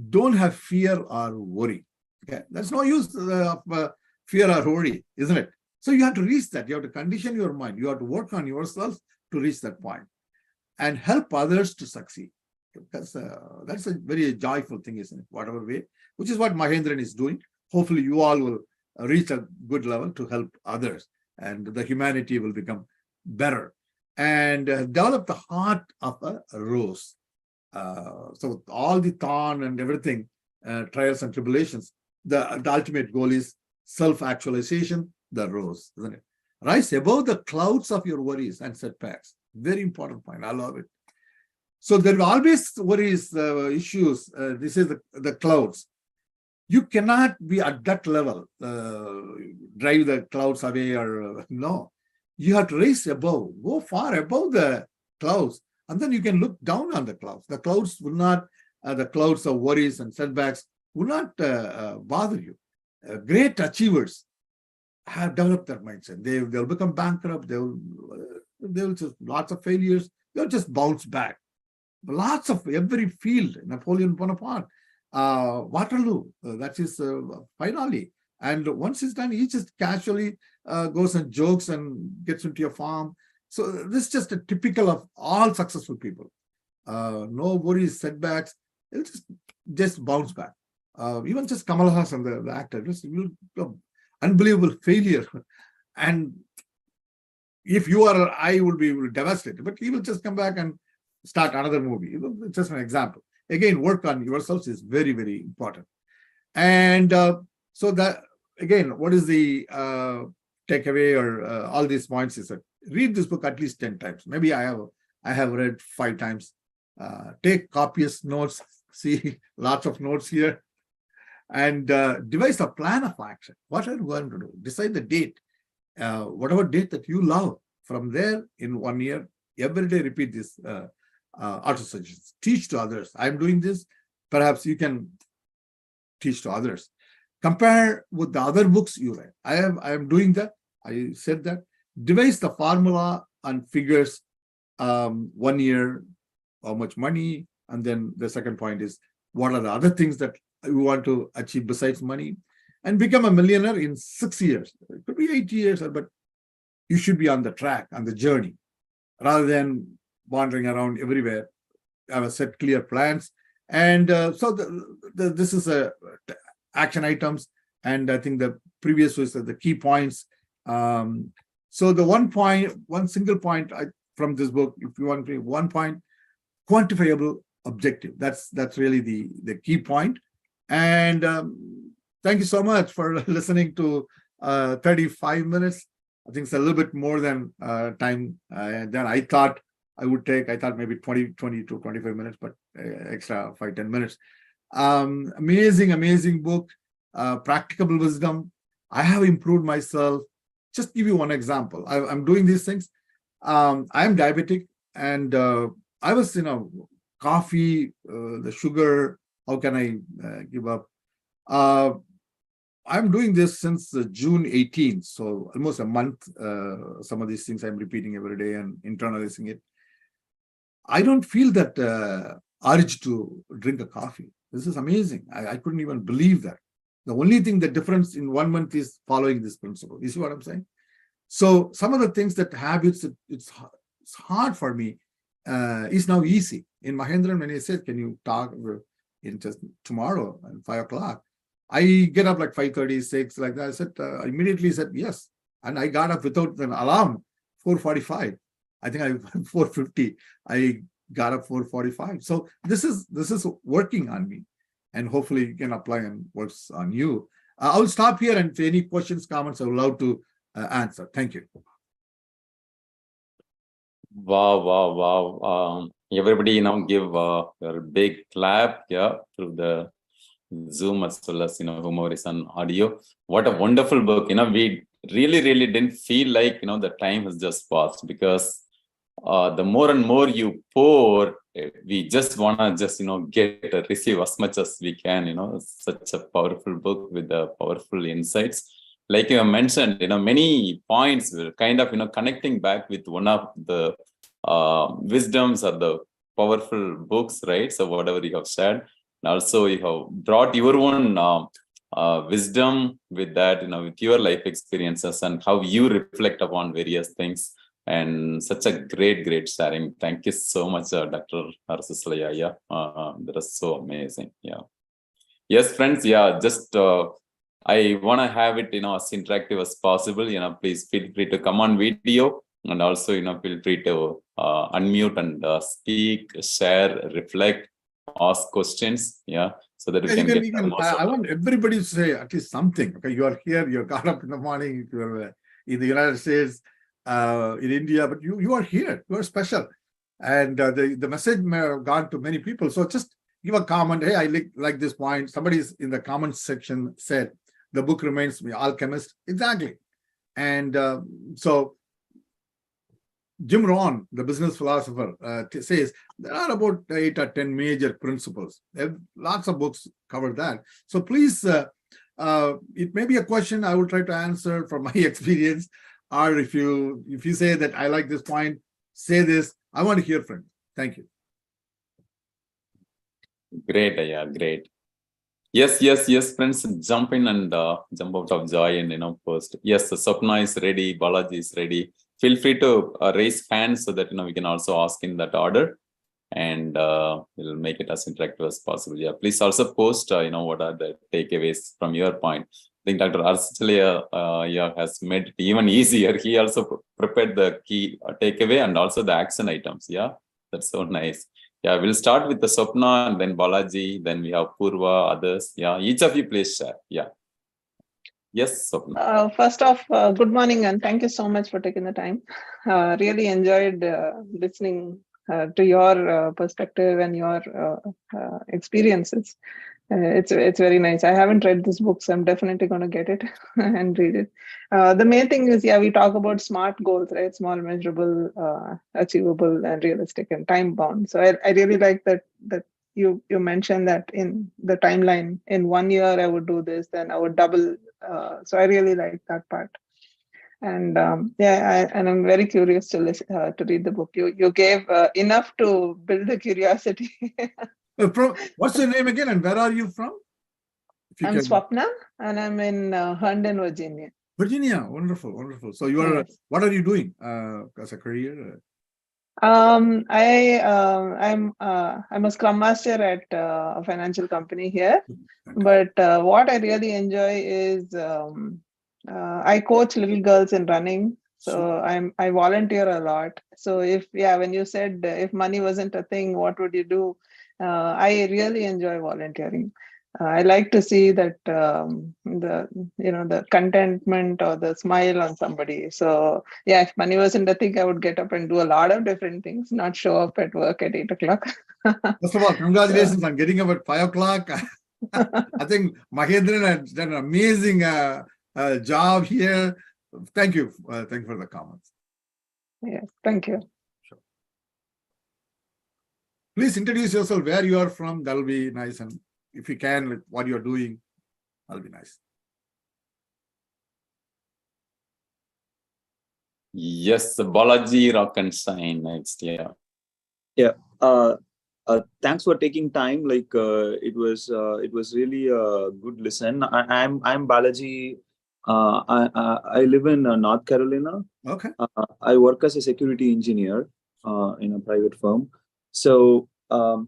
Don't have fear or worry. Okay, that's no use of fear or worry, isn't it? So you have to reach that. You have to condition your mind. You have to work on yourself to reach that point, and help others to succeed. That's a very joyful thing, isn't it? Whatever way, which is what Mahendiran is doing. Hopefully, you all will reach a good level to help others, and the humanity will become better. And develop the heart of a rose. So all the thorn and everything, trials and tribulations, the ultimate goal is self-actualization, the rose, isn't it? Rise above the clouds of your worries and setbacks. Very important point. I love it. So there will always worries, issues. This is the clouds. You cannot be at that level, drive the clouds away or no. You have to raise above, go far above the clouds, and then you can look down on the clouds. The clouds will not, the clouds of worries and setbacks will not bother you. Great achievers have developed that mindset. They'll become bankrupt. They'll just lots of failures. They'll just bounce back. Lots of every field. Napoleon Bonaparte, Waterloo. That is finale. And once he's done, he just casually goes and jokes and gets into a farm. So this is just a typical of all successful people. No worries, setbacks. They'll just bounce back. Even just Kamal Hassan, the actor, just unbelievable failure. And if you are, I will be devastated. But he will just come back and start another movie. Just an example. Again, work on yourselves is very, very important. And so that, again, what is the takeaway or all these points is that read this book at least 10 times. Maybe I have read 5 times. Take copious notes, see lots of notes here, and devise a plan of action. What are you going to do? Decide the date, whatever date that you love. From there, in 1 year, every day repeat this auto-suggestions. Teach to others. I'm doing this. Perhaps you can teach to others. Compare with the other books you read. I am doing that. I said that. Devise the formula and figures 1 year, how much money, and then the second point is what are the other things that you want to achieve besides money, and become a millionaire in 6 years. It could be 8 years, but you should be on the track, on the journey, rather than wandering around everywhere. Have a set clear plans, and so this is a action items, and I think the previous was the key points. So the one single point from this book, if you want to 1 point, quantifiable objective. That's really the key point. And thank you so much for listening to 35 minutes. I think it's a little bit more than time than I thought I would take. I thought maybe 20 to 25 minutes, but extra 5-10 minutes. Amazing book, practicable wisdom. I have improved myself. just give you one example. I'm doing these things. I'm diabetic, and I was, coffee, the sugar. How can I give up? I'm doing this since June 18th, so almost a month. Some of these things I'm repeating every day and internalizing it. I don't feel that urge to drink a coffee. This is amazing. I couldn't even believe that. The only thing, the difference in 1 month is following this principle. You see what I'm saying? So some of the things, that habits, it's hard for me, is now easy. In Mahendiran, when he said, can you talk in just tomorrow at 5 o'clock? I get up like 5:30, 6, like that. I said, immediately said yes. And I got up without an alarm, 4:45. I think 4:50. I got up 4:45. So this is working on me, and hopefully you can apply and works on you. I'll stop here, and if any questions, comments, I would love to answer. Thank you. Wow. Everybody now give a big clap, through the Zoom as well as, whomever is on audio. What a wonderful book. We really didn't feel like, the time has just passed, because the more and more you pour, we just want to just, receive as much as we can, such a powerful book with the powerful insights. Like you mentioned, many points were kind of, connecting back with one of the wisdoms or the powerful books, right? So whatever you have shared. And also you have brought your own wisdom with that, with your life experiences and how you reflect upon various things. And such a great sharing. Thank you so much, Dr. Arasu Chellaiah. That is so amazing. Yeah. Yes, friends. Yeah, just I want to have it, as interactive as possible. Please feel free to come on video, and also, feel free to unmute and speak, share, reflect, ask questions. Yeah, so that we can get the most. I want everybody to say at least something. Okay, you are here. You got up in the morning. You're in the United States, in India, but you are here. You are special, and the message may have gone to many people. So just give a comment. Hey, I like this point. Somebody's in the comment section said the book reminds me alchemist. Exactly, and so Jim Rohn, the business philosopher, says there are about 8 or 10 major principles. Lots of books cover that. So please, it may be a question I will try to answer from my experience. Or if you say that I like this point, say this. I want to hear from you. Thank you. Great, yeah, great. Yes, friends, jump in and jump out of joy and post. Yes, Sapna is ready, Balaji is ready. Feel free to raise hands so that we can also ask in that order, and we'll make it as interactive as possible. Yeah, please also post what are the takeaways from your point. I think Dr. Arasu Chellaiah has made it even easier. He also prepared the key takeaway and also the action items. Yeah, that's so nice. Yeah, we'll start with the Swapna and then Balaji, then we have Purva, others. Yeah, each of you please share. Yeah. Yes, Swapna. First off, good morning and thank you so much for taking the time. Really enjoyed listening to your perspective and your experiences. It's very nice. I haven't read this book, so I'm definitely going to get it and read it. The main thing is, we talk about SMART goals, right? Small, measurable, achievable, and realistic, and time bound. So I really like that you mentioned that in the timeline, in 1 year I would do this, then I would double. So I really like that part. And I'm very curious to listen, to read the book. You gave enough to build the curiosity. What's your name again, and where are you from? I'm Swapna, and I'm in Herndon, Virginia. Virginia, wonderful. So you are. Yes. What are you doing as a career? I'm a Scrum Master at a financial company here. But what I really enjoy is I coach little girls in running. So I volunteer a lot. So when you said if money wasn't a thing, what would you do? I really enjoy volunteering. I like to see that the contentment or the smile on somebody. So if money wasn't a thing, I would get up and do a lot of different things, not show up at work at 8 o'clock. First of all, congratulations on getting up at 5 o'clock. I think Mahendiran has done an amazing job here. Thank you. Thank you for the comments. Yes, thank you. Sure. Please introduce yourself, where you are from. That'll be nice. And if you can, like, what you're doing, that'll be nice. Yes, Balaji Rock and Shine next. Yeah. Yeah. Thanks for taking time. Like it was really a good listen. I'm Balaji. I live in North Carolina. Okay. I work as a security engineer in a private firm. So I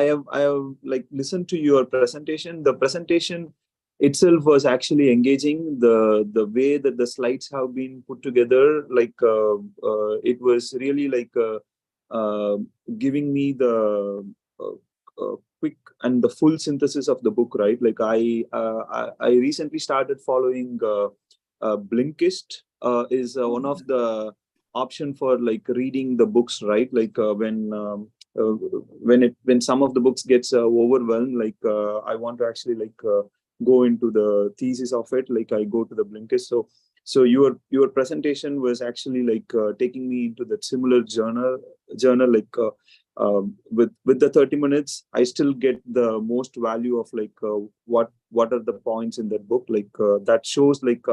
have like listened to your presentation. The presentation itself was actually engaging. The way that the slides have been put together, like it was really like giving me the quick and the full synthesis of the book, right? Like I recently started following Blinkist is one of the option for like reading the books, right? Like when some of the books gets overwhelmed, like I want to actually like go into the thesis of it, like I go to the Blinkist. So your presentation was actually like taking me into that similar journal like with the 30 minutes I still get the most value of like what are the points in that book, like that shows like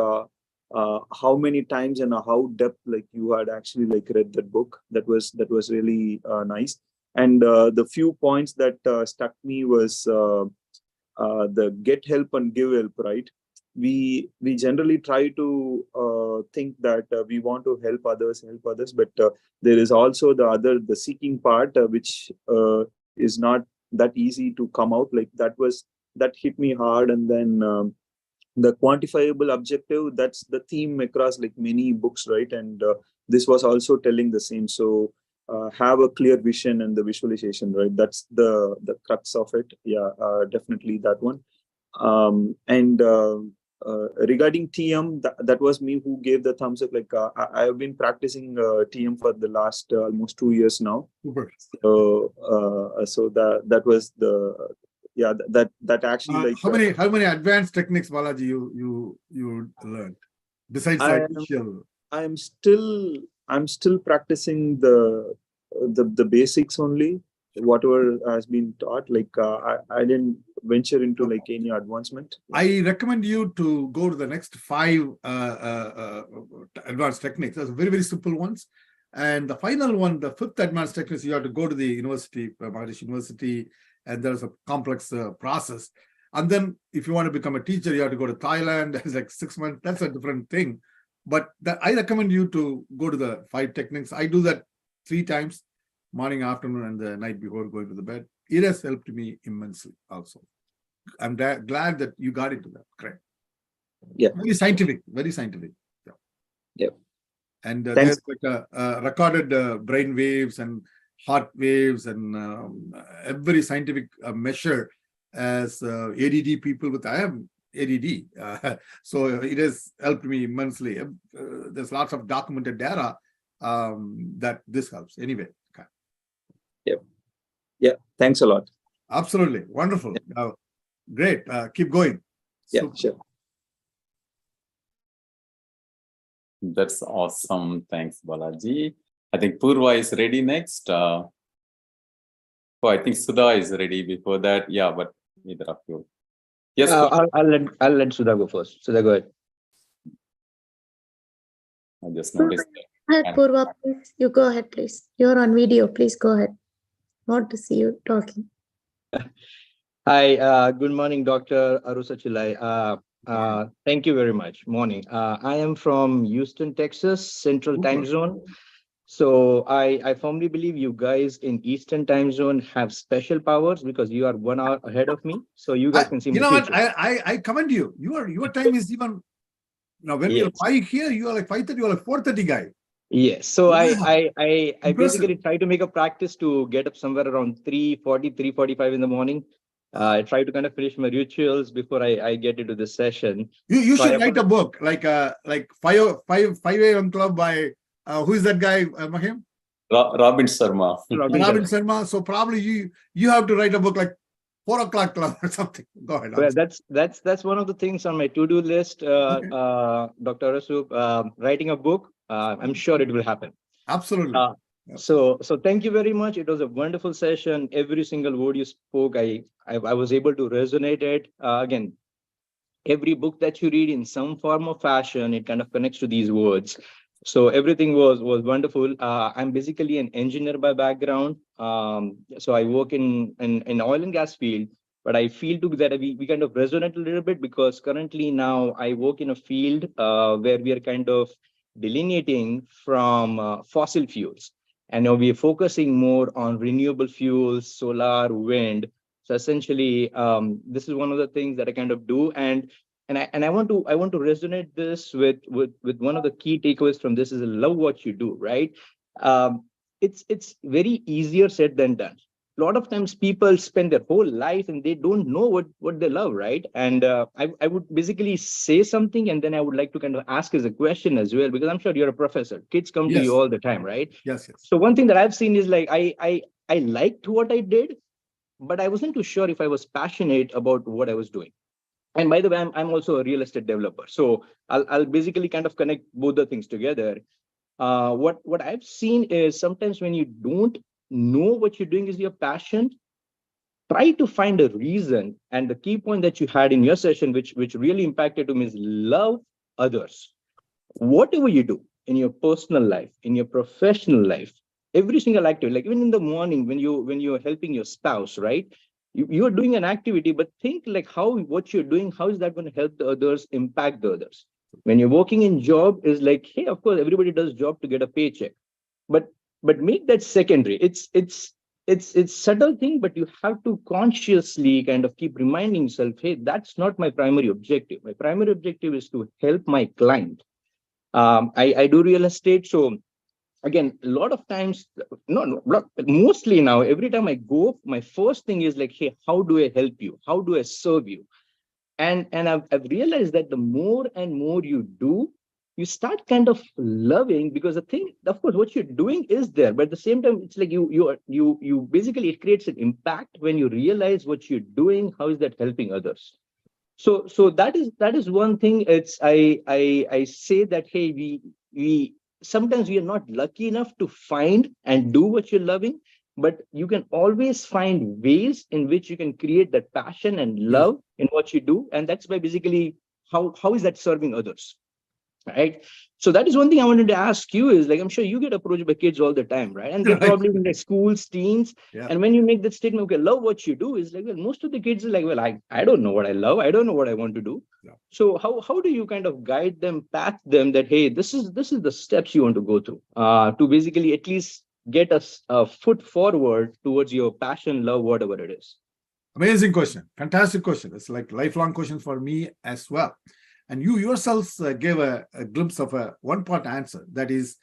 how many times and how depth like you had actually like read that book. That was really nice. And the few points that struck me was the get help and give help, right? We generally try to think that we want to help others, but there is also the seeking part, which is not that easy to come out. Like that hit me hard. And then the quantifiable objective, that's the theme across like many books, right? And this was also telling the same. So have a clear vision and the visualization, right? That's the crux of it. Yeah, definitely that one. And regarding TM, that was me who gave the thumbs up. Like I have been practicing TM for the last almost 2 years now. Super. So that was the that actually like how many advanced techniques, Balaji, you learned besides the initial? I'm still practicing the basics only, whatever has been taught. Like I didn't venture into like any advancement. I recommend you to go to the next 5 advanced techniques. Those are very, very simple ones. And the final one, the 5th advanced techniques, you have to go to the university, Maharishi University, and there's a complex process. And then if you want to become a teacher, you have to go to Thailand. It's like 6 months. That's a different thing. But I recommend you to go to the 5 techniques. I do that 3 times, morning, afternoon, and the night before going to the bed. It has helped me immensely also. I'm glad that you got into that. Correct. Yeah. Very scientific. Very scientific. Yeah. Yeah. And there's like a recorded brain waves and heart waves and every scientific measure as ADD people with, I am ADD. So it has helped me immensely. There's lots of documented data that this helps. Anyway. Okay. Yep. Yeah. Thanks a lot. Absolutely. Wonderful. Yeah. Great. Keep going. Yeah, Super. sure. That's awesome. Thanks, Balaji. I think Purva is ready next. Oh, I think Sudha is ready before that. Yeah, but neither of you. Yes, I'll let Sudha go first. Sudha, go ahead. I just noticed Hi, that. Purva, please. You go ahead, please. You're on video. Please go ahead. Want to see you talking. Hi, good morning, Dr. Arasu Chellaiah. Thank you very much. Morning. I am from Houston, Texas, Central Time Zone. So I firmly believe you guys in Eastern Time Zone have special powers because you are 1 hour ahead of me. So you guys can see my future. I commend you. Your time is even now when you're 5 here, you are like 5:30, you are like 4:30 guy. Yes. So Wow. I basically try to make a practice to get up somewhere around 3:40, 3:45 in the morning. I try to kind of finish my rituals before I get into this session. You should write a book like 5 a.m. Club by who is that guy, Mahim? Robin Sharma. Robin Sharma. So probably you have to write a book like 4 o'clock club or something. Go ahead. Well, that's one of the things on my to-do list, Okay. Dr. Arasu. Writing a book. I'm sure it will happen. Absolutely. Yep. So thank you very much. It was a wonderful session. Every single word you spoke, I was able to resonate it. Again, every book that you read in some form or fashion, it kind of connects to these words. So everything was wonderful. I'm basically an engineer by background. So I work in oil and gas field, but I feel too that we kind of resonate a little bit, because currently now I work in a field where we are kind of delineating from fossil fuels. And now we are focusing more on renewable fuels, solar, wind. So essentially, this is one of the things that I kind of do. And I want to resonate this with one of the key takeaways from this is love what you do, right? It's very easier said than done. A lot of times people spend their whole life and they don't know what they love, right? And I would basically say something, and then I would like to kind of ask as a question as well, because I'm sure you're a professor. Kids come to you all the time, right? Yes. So one thing that I've seen is like I liked what I did, but I wasn't too sure if I was passionate about what I was doing. And by the way, I'm also a real estate developer. So I'll basically kind of connect both the things together. What I've seen is sometimes when you don't know what you're doing is your passion, try to find a reason. And the key point that you had in your session, which really impacted me, is love others. Whatever you do in your personal life, in your professional life, every single activity, like even in the morning when you're helping your spouse, right? You're doing an activity, but think like what you're doing, how is that going to help the others, impact the others? When you're working in job, is like, hey, of course, everybody does job to get a paycheck, but make that secondary. It's subtle thing, but you have to consciously kind of keep reminding yourself, hey, that's not my primary objective. My primary objective is to help my client. I do real estate, so again, a lot of times, mostly now, every time I go, my first thing is like, hey, how do I help you? How do I serve you? And I've realized that the more and more you do, you start kind of loving, because the thing, of course, what you're doing is there, but at the same time, it's like you basically, it creates an impact when you realize what you're doing, how is that helping others? So that is one thing. It's I say that, hey, we sometimes we are not lucky enough to find and do what you're loving, but you can always find ways in which you can create that passion and love in what you do. And that's by basically how is that serving others, right? So that is one thing I wanted to ask you is, like, I'm sure you get approached by kids all the time, right? And they're probably in their schools, teens. Yeah. And when you make that statement, okay, love what you do, is like, well, most of the kids are like, well, I don't know what I love. I don't know what I want to do. Yeah. So how do you kind of guide them, path them that, hey, this is the steps you want to go through to basically at least get a foot forward towards your passion, love, whatever it is? Amazing question. Fantastic question. It's like lifelong question for me as well. And you yourselves gave a glimpse of a one-part answer. That is,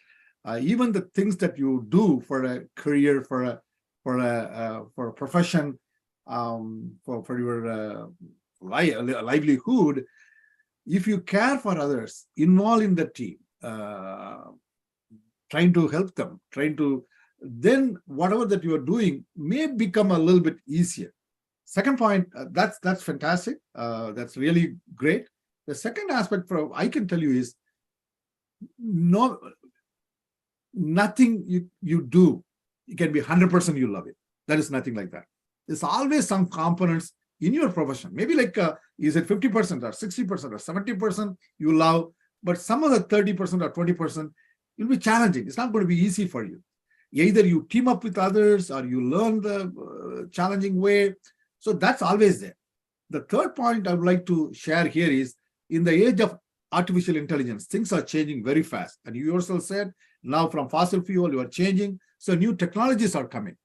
even the things that you do for a career, for a profession, for your livelihood, if you care for others, involved in the team, trying to help them, then whatever that you are doing may become a little bit easier. Second point, that's fantastic. That's really great. The second aspect I can tell you is nothing you do, it can be 100% you love it. That is nothing like that. There's always some components in your profession. Maybe like, is it 50% or 60% or 70% you love, but some other 30% or 20% will be challenging. It's not going to be easy for you. Either you team up with others or you learn the challenging way. So that's always there. The third point I would like to share here is, in the age of artificial intelligence, things are changing very fast. And you yourself said, now from fossil fuel, you are changing. So new technologies are coming.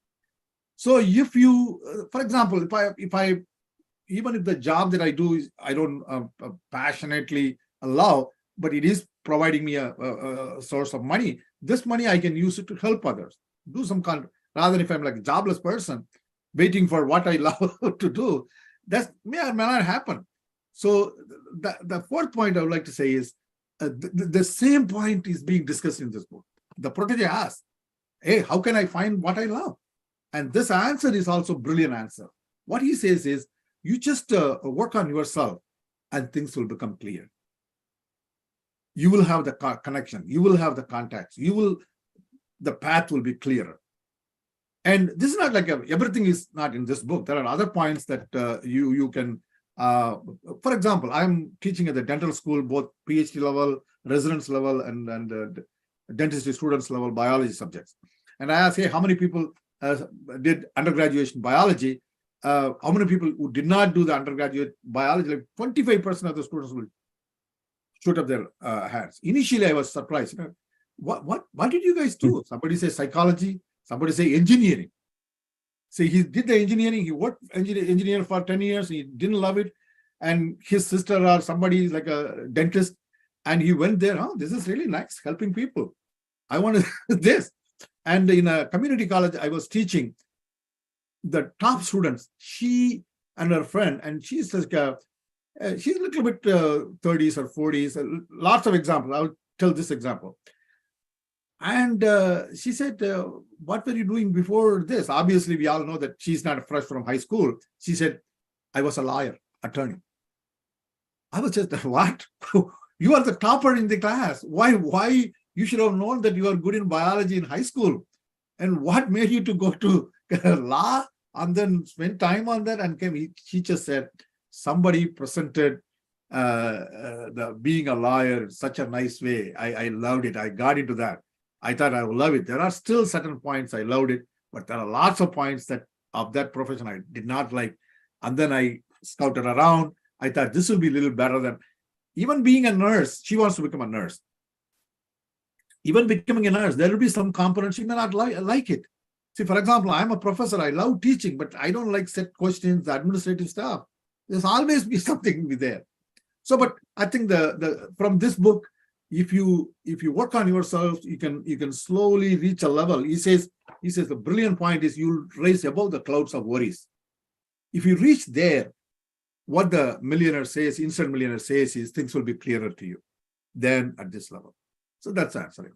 So if you, for example, even if the job that I do is, I don't passionately love, but it is providing me a source of money, this money I can use it to help others, do some kind of, rather than if I'm like a jobless person waiting for what I love to do, that may or may not happen. So the fourth point I would like to say is, the same point is being discussed in this book. The protege asked, hey, how can I find what I love? And this answer is also a brilliant answer. What he says is, you just work on yourself and things will become clear. You will have the connection. You will have the contacts. The path will be clearer. And this is not like everything is not in this book. There are other points that you can, for example, I'm teaching at the dental school, both PhD level, residence level, and dentistry students level biology subjects. And I ask, hey, how many people did undergraduate biology? How many people who did not do the undergraduate biology? Like 25% of the students will shoot up their hands. Initially, I was surprised. What did you guys do? Somebody say psychology. Somebody say engineering. See, he did the engineering. He worked engineer for 10 years. He didn't love it. And his sister or somebody like a dentist. And he went there. Oh, this is really nice, helping people. I wanted this. And in a community college, I was teaching the top students, she and her friend, and she's like she's a little bit 30s or 40s, lots of examples. I'll tell this example. And she said, what were you doing before this? Obviously, we all know that she's not fresh from high school. She said, I was a lawyer, attorney. I was just, what? You are the topper in the class. Why? You should have known that you are good in biology in high school. And what made you to go to law and then spend time on that and came? She just said, somebody presented the being a lawyer in such a nice way. I loved it. I got into that. I thought I would love it. There are still certain points I loved it, but there are lots of points that of that profession I did not like. And then I scouted around. I thought this will be a little better than even being a nurse. She wants to become a nurse. Even becoming a nurse, there will be some components she may not like it. See, for example, I'm a professor. I love teaching, but I don't like set questions, the administrative stuff. There's always be something be there. So, but I think the from this book, if you work on yourself, you can slowly reach a level. He says the brilliant point is you'll rise above the clouds of worries. If you reach there, what the millionaire says, instant millionaire says is things will be clearer to you than at this level. So that's answering.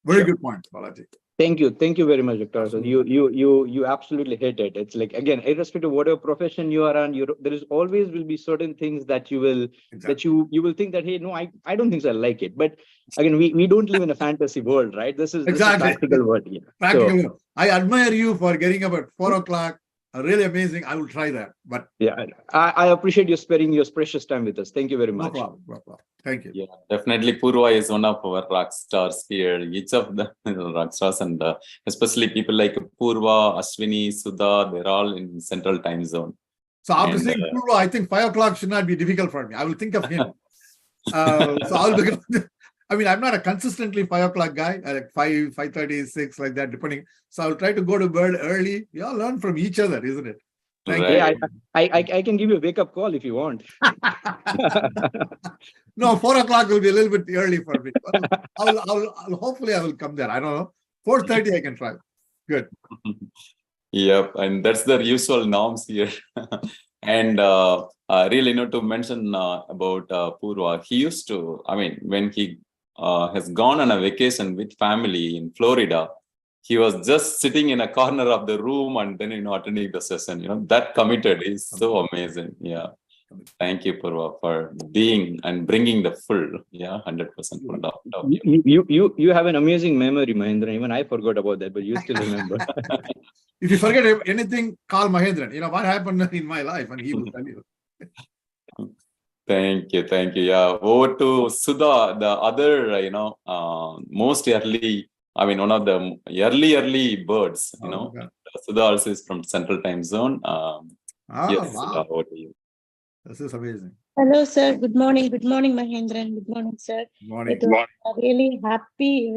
Very good point, Balaji. Thank you very much, Dr. So you absolutely hit it. It's like, again, irrespective of whatever profession you are on, there is always will be certain things that you will that you will think that, hey, no, I don't think so, I like it. But again, we don't live in a fantasy world, right? This is practical world. Yeah. Practical. So, I admire you for getting up at 4 o'clock. Really amazing. I will try that. But yeah, I appreciate you sparing your precious time with us. Thank you very much. No problem. Thank you. Yeah, definitely. Purva is one of our rock stars here. Each of the rock stars, and especially people like Purva, Ashwini, Sudha, they're all in Central Time Zone. So after seeing Purva, I think 5 o'clock should not be difficult for me. I will think of him. So I'll become. I mean, I'm not a consistently 5 o'clock guy. I like 5, 5:30, 6, like that, depending. So I'll try to go to bed early. We all learn from each other, isn't it? Right. Yeah, I can give you a wake-up call if you want. No, 4 o'clock will be a little bit early for me. I'll hopefully I will come there. I don't know. 4:30 I can try. Good. Yep, and that's the usual norms here. And really, to mention about Purva, he used to, I mean, when he has gone on a vacation with family in Florida, he was just sitting in a corner of the room and then, attending the session. That committed is so amazing. Yeah. Thank you, Purva, for being and bringing the full, 100% full. You have an amazing memory, Mahendiran. Even I forgot about that, but you still remember. If you forget anything, call Mahendiran. What happened in my life, and he will tell you. Thank you. Yeah, over to Sudha, the other, most early, one of the early birds, Okay. Sudha also is from Central Time Zone. Yes, wow. Sudha, over to you. This is amazing. Hello, sir. Good morning. Good morning, Mahendran. Good morning, sir. Good morning. It was really happy.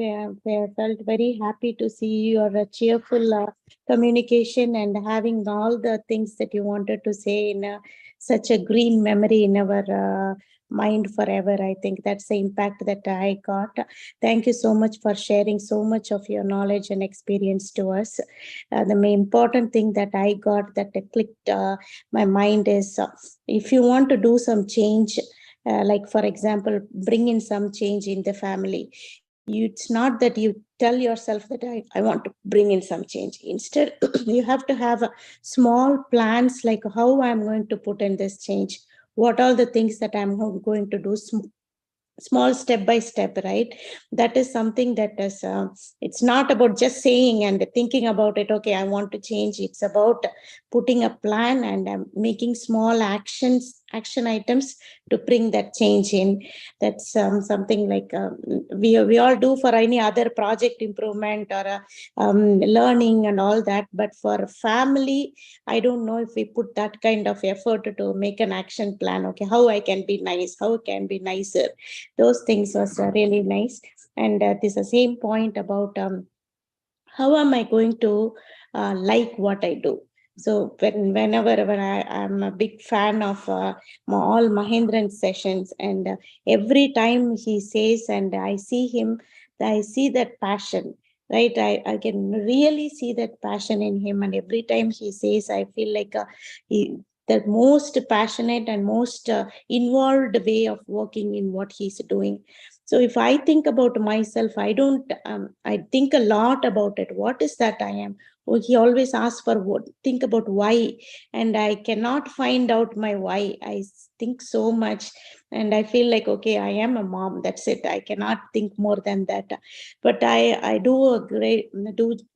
We felt very happy to see your cheerful communication and having all the things that you wanted to say in such a green memory in our mind forever. I think that's the impact that I got. Thank you so much for sharing so much of your knowledge and experience to us. The main important thing that I got that clicked my mind is if you want to do some change, like for example, bring in some change in the family, it's not that you tell yourself that I want to bring in some change. Instead, you have to have small plans like how I'm going to put in this change. What are the things that I'm going to do, small step by step, right? That is something that is, it's not about just saying and thinking about it, okay, I want to change. It's about putting a plan and making small action items to bring that change in. That's something like we all do for any other project improvement or learning and all that. But for family, I don't know if we put that kind of effort to make an action plan. Okay, how I can be nice, how it can be nicer. Those things was really nice. And this is the same point about how am I going to like what I do. So whenever I'm a big fan of all Mahendiran sessions, and every time he says, and I see him, I see that passion, right? I can really see that passion in him, and every time he says, I feel like the most passionate and most involved way of working in what he's doing. So if I think about myself, I don't, I think a lot about it. What is that I am? Well, he always asks for what, think about why. And I cannot find out my why. I think so much. And I feel like, okay, I am a mom. That's it. I cannot think more than that. But I do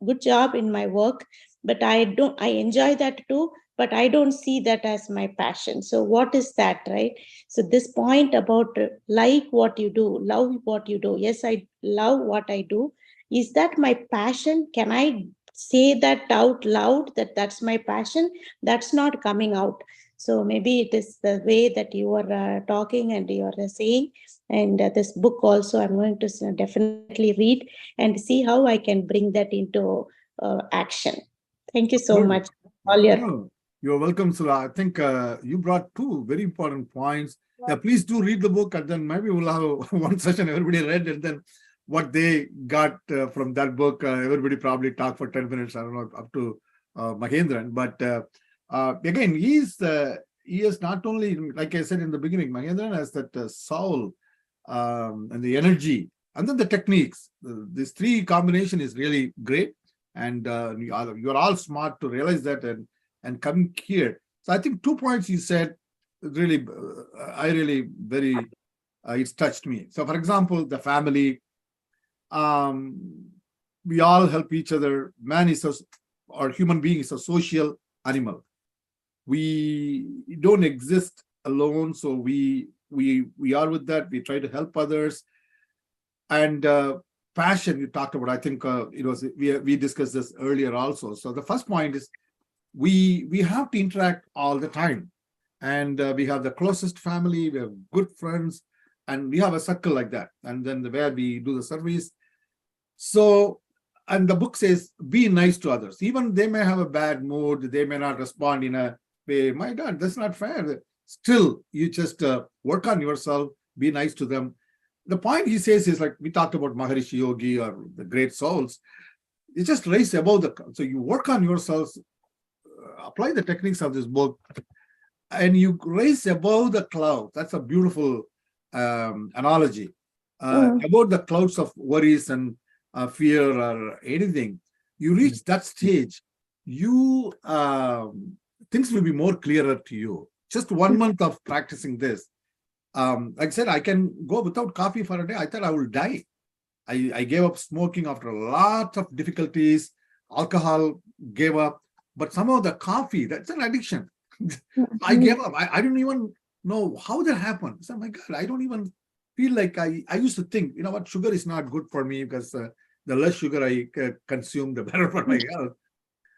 good job in my work, but I enjoy that too, but I don't see that as my passion. So what is that, right? So this point about like what you do, love what you do. Yes, I love what I do. Is that my passion? Can I say that out loud that that's my passion? That's not coming out. So maybe it is the way that you are talking and you are saying. And this book also I'm going to definitely read and see how I can bring that into action. Thank you so much. All your No, you're welcome, Sula. I think you brought two very important points. Yeah, please do read the book, and then maybe we'll have one session everybody read, and then what they got from that book, everybody probably talk for 10 minutes, I don't know, up to Mahendiran. But again, he is not only, like I said in the beginning, Mahendiran has that soul and the energy, and then the techniques. This three combination is really great. And you're all smart to realize that and come here. So I think 2 points you said really, it's touched me. So for example, the family, we all help each other. Man or human being is a social animal. We don't exist alone. So we are with that. We try to help others. And passion you talked about, I think we discussed this earlier also. So the first point is we have to interact all the time, and we have the closest family, we have good friends, and we have a circle like that, and then where we do the service. So, and the book says be nice to others, even they may have a bad mood, they may not respond in a way, my God, that's not fair. Still, you just work on yourself, be nice to them. The point he says is, like we talked about Maharishi Yogi or the great souls, you just raise above so you work on yourselves, apply the techniques of this book, and you raise above the cloud. That's a beautiful analogy. About the clouds of worries and fear or anything, you reach that stage, you things will be more clearer to you. Just 1 month of practicing this. Like I said, I can go without coffee for a day. I thought I will die. I gave up smoking after a lot of difficulties. Alcohol gave up, but somehow the coffee, that's an addiction. I gave up. I didn't even know how that happened. So, my God, I don't even feel like I used to think, you know what, sugar is not good for me because the less sugar I consume, the better for my health.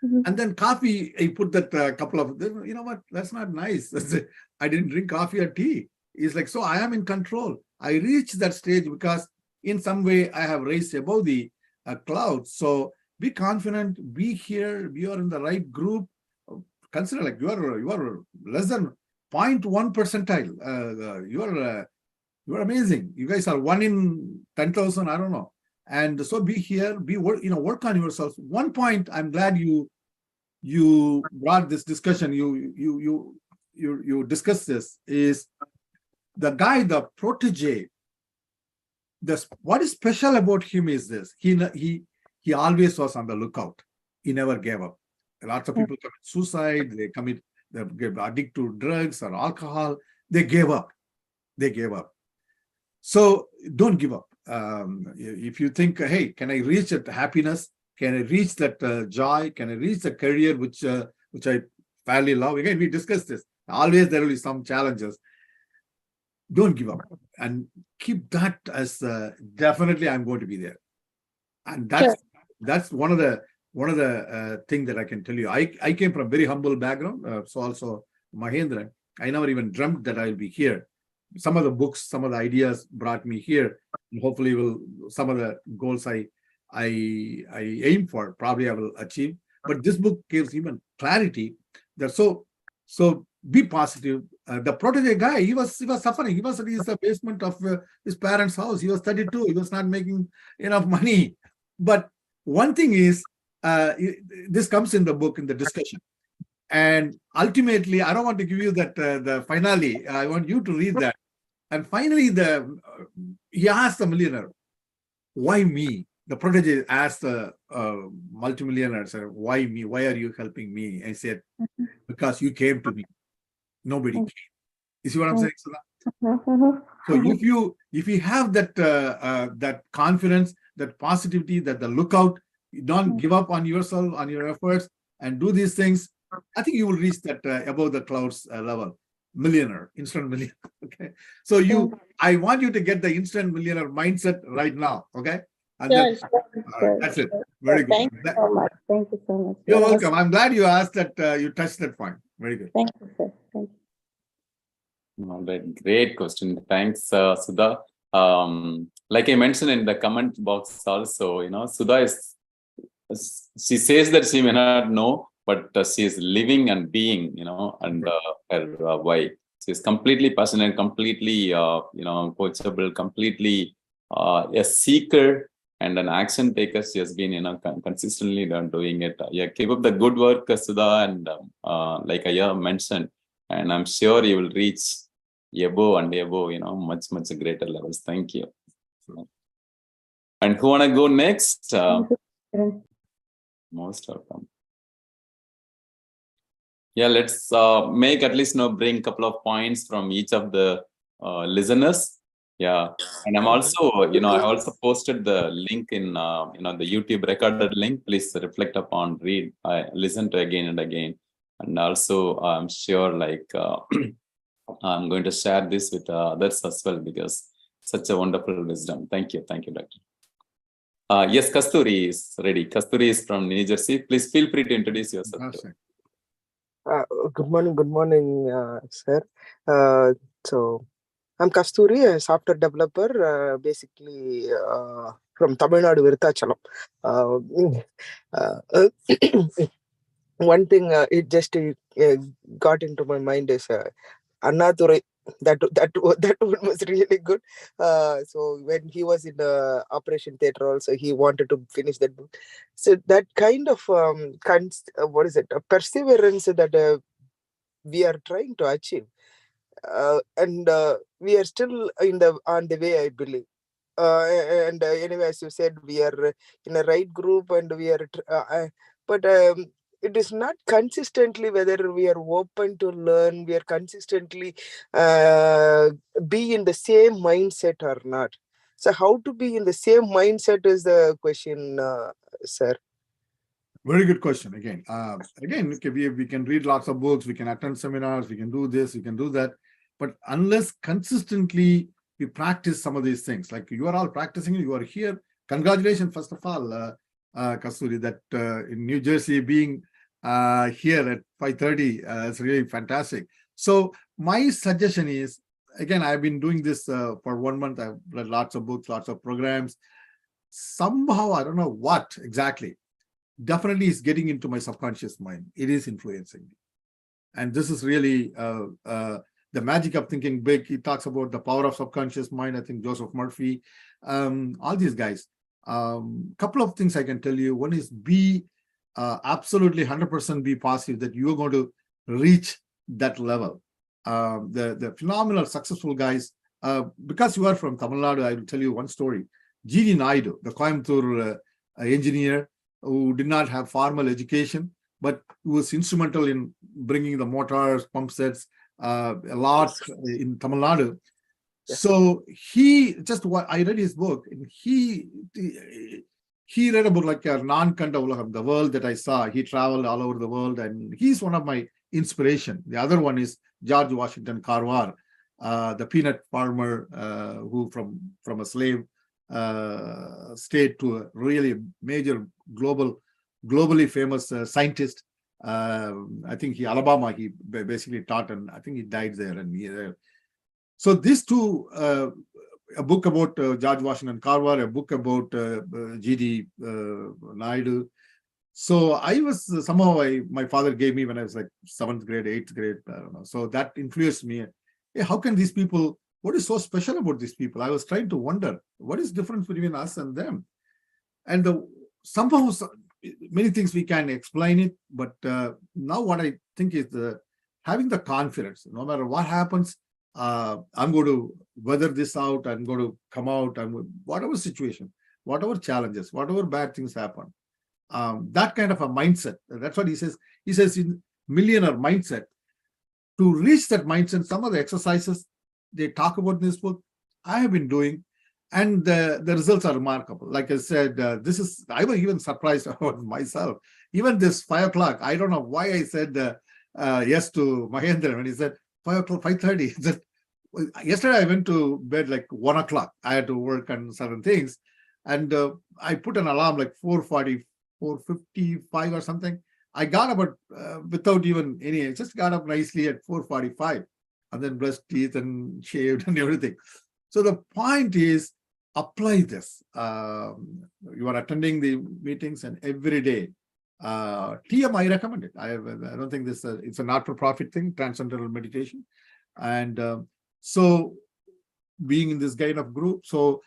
And then coffee, I put that couple of, you know what, that's not nice. I didn't drink coffee or tea. It's like, so I am in control. I reached that stage because in some way I have raised above the clouds. So be confident, be here, you are in the right group. Consider like you are less than 0.1 percentile. You are amazing. You guys are 1 in 10,000, I don't know. And so be here, work on yourself. One point, I'm glad you brought this discussion. You discussed this, is the guy, the protege, what is special about him is this: he always was on the lookout. He never gave up. Lots of people commit suicide. They get addicted to drugs or alcohol. They gave up. So don't give up. If you think, hey, can I reach that happiness? Can I reach that joy? Can I reach the career which I fairly love? Again, we discussed this. Always there will be some challenges. Don't give up and keep that as definitely I'm going to be there. And that's one of the thing that I can tell you. I came from a very humble background. So also Mahendiran, I never even dreamt that I'll be here. Some of the books, some of the ideas brought me here. And hopefully some of the goals I aim for, probably I will achieve. But this book gives even clarity that so be positive. The protege guy, he was suffering. He was in the basement of his parents' house. He was 32. He was not making enough money. But one thing is, this comes in the book, in the discussion. And ultimately, I don't want to give you that the finale. I want you to read that. And finally, he asked the millionaire, why me? The protege asked the multimillionaire, said, why me? Why are you helping me? And he said, because you came to me. Nobody came. You see what I'm saying, Sudha? So if you have that confidence, that positivity, that the lookout, you don't give up on yourself, on your efforts, and do these things, I think you will reach that above the clouds level. Millionaire, instant millionaire. Okay. So I want you to get the instant millionaire mindset right now. Okay. And that's it. Very good. Thank you so much. Thank you so much. You're welcome. I'm glad you asked that. You touched that point. Very good. Thank you, sir. Thank you. All right, great question. Thanks, Sudha. Like I mentioned in the comment box also, Sudha she says that she may not know, but she is living and being, and her why. She is completely passionate, completely, coachable, completely a seeker and an action taker. She has been, consistently doing it. Keep up the good work, Sudha, and like I mentioned, and I'm sure you will reach above and above, much greater levels. Thank you. And who wanna go next? Most welcome. Yeah, let's make at least bring a couple of points from each of the listeners. Yeah, and I'm also, I also posted the link in, the YouTube recorded link. Please reflect upon, read, listen to again and again. And also, I'm sure I'm going to share this with others as well, because such a wonderful wisdom. Thank you, Doctor. Yes, Kasturi is ready. Kasturi is from New Jersey. Please feel free to introduce yourself. Good morning, sir. So I'm Kasturi, a software developer, basically from Tamil Nadu, Virthachalam. One thing it just got into my mind is Annadurai. That one was really good. So when he was in the Operation Theatre also, he wanted to finish that book. So that kind of what is it? A perseverance that we are trying to achieve, and we are still on the way, I believe. And anyway, as you said, we are in a right group, and we are. But it is not consistently whether we are open to learn, we are consistently be in the same mindset or not. So how to be in the same mindset is the question, sir. Very good question. Again, we can read lots of books, we can attend seminars, we can do this, we can do that. But unless consistently we practice some of these things, like you are all practicing, you are here. Congratulations, first of all, Kasturi, that in New Jersey being here at 5:30 is really fantastic. So my suggestion is, again, I've been doing this for 1 month. I've read lots of books, lots of programs. Somehow, I don't know what exactly, definitely is getting into my subconscious mind. It is influencing me. And this is really the magic of thinking big. He talks about the power of subconscious mind. I think Joseph Murphy, all these guys. Couple of things I can tell you. One is be absolutely 100% be positive that you're going to reach that level. The phenomenal successful guys, because you are from Tamil Nadu, I will tell you one story. G.D. Naidu, the Coimbatore engineer who did not have formal education, but who was instrumental in bringing the motors, pump sets, a lot in Tamil Nadu. So he I read his book, and he read about like a non-kanda ulagam, the world that I saw. He traveled all over the world, and he's one of my inspiration. The other one is George Washington Carver, the peanut farmer who from a slave state to a really major globally famous scientist. I think Alabama, he basically taught, and I think he died there. And so these two, a book about George Washington Carver, a book about G.D. Naidu. So I was somehow my father gave me when I was like 7th grade, 8th grade. I don't know. So that influenced me. Hey, how can these people? What is so special about these people? I was trying to wonder what is different between us and them, and somehow many things we can explain it. But now what I think is having the confidence, no matter what happens, I'm going to weather this out. I'm going to come out. Whatever situation, whatever challenges, whatever bad things happen. That kind of a mindset. That's what he says. He says in millionaire mindset. To reach that mindset, some of the exercises they talk about in this book, I have been doing, and the results are remarkable. Like I said, I was even surprised about myself. Even this 5 o'clock, I don't know why I said yes to Mahendiran when he said 5 o'clock, 5:30. Yesterday I went to bed like 1 o'clock. I had to work on certain things, and I put an alarm like 4:40, 4:55 or something. I got up without even I just got up nicely at 4:45 and then brushed teeth and shaved and everything. So the point is, apply this. You are attending the meetings, and every day, TM, I recommend it. I don't think it's a not-for-profit thing, transcendental meditation. And so being in this kind of group, so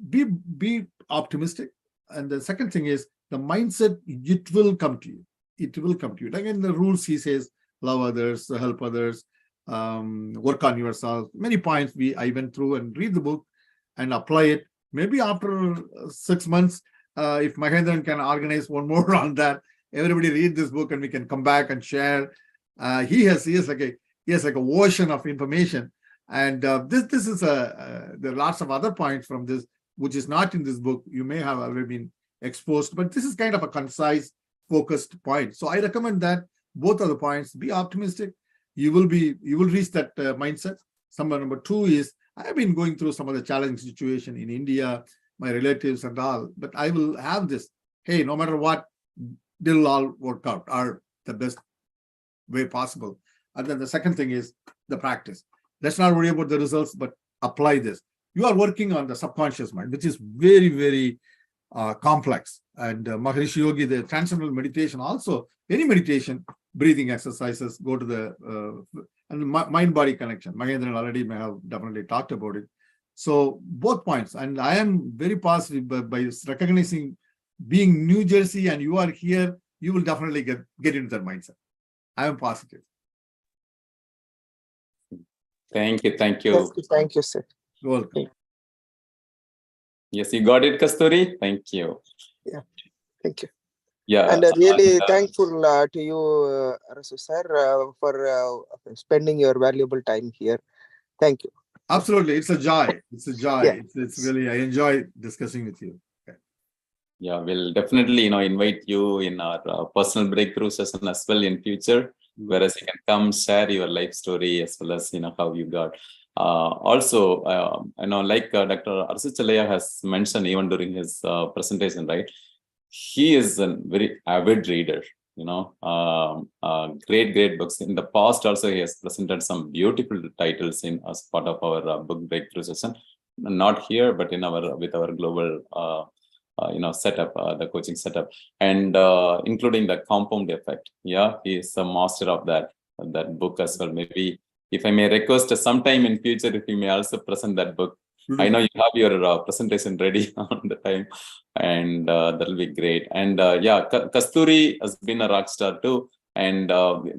be optimistic. And the second thing is, the mindset, it will come to you. It will come to you. Again, the rules, he says, love others, help others, work on yourself. Many points I went through, and read the book and apply it. Maybe after 6 months, if Mahendiran can organize one more on that, everybody read this book and we can come back and share. He has like a ocean of information. And this is there are lots of other points from this, which is not in this book. You may have already been exposed, but this is kind of a concise, focused point. So I recommend that both of the points. Be optimistic. You will reach that mindset. Number 2 is, I have been going through some of the challenging situation in India, my relatives and all, but I will have this. Hey, no matter what, it'll all work out, or the best way possible. And then the second thing is the practice. Let's not worry about the results, but apply this. You are working on the subconscious mind, which is very, very complex. And Maharishi Yogi, the transcendental meditation, also any meditation, breathing exercises, go to the and mind-body connection. Mahendiran already may have definitely talked about it. So both points, and I am very positive by recognizing being New Jersey and you are here, you will definitely get into that mindset. I am positive. Thank you. Thank you, sir. You're welcome. Yes, you got it, Kasturi. Thank you. Yeah, thank you. Yeah, and really thankful to you, Arasu sir, for spending your valuable time here. Thank you. Absolutely, it's a joy. It's a joy. Yeah. It's really, I enjoy discussing with you. Okay. Yeah, we'll definitely invite you in our personal breakthrough session as well in future, whereas you can come share your life story as well as how you got. Also, like Dr. Arasu Chellaiah has mentioned even during his presentation, right? He is a very avid reader, great books. In the past also, he has presented some beautiful titles as part of our book breakthrough session. Not here, but with our global setup, the coaching setup, and including the compound effect. Yeah, he is a master of that book as well. Maybe if I may request sometime in future, if you may also present that book. I know you have your presentation ready on the time, and that'll be great. And Kasturi has been a rock star too. And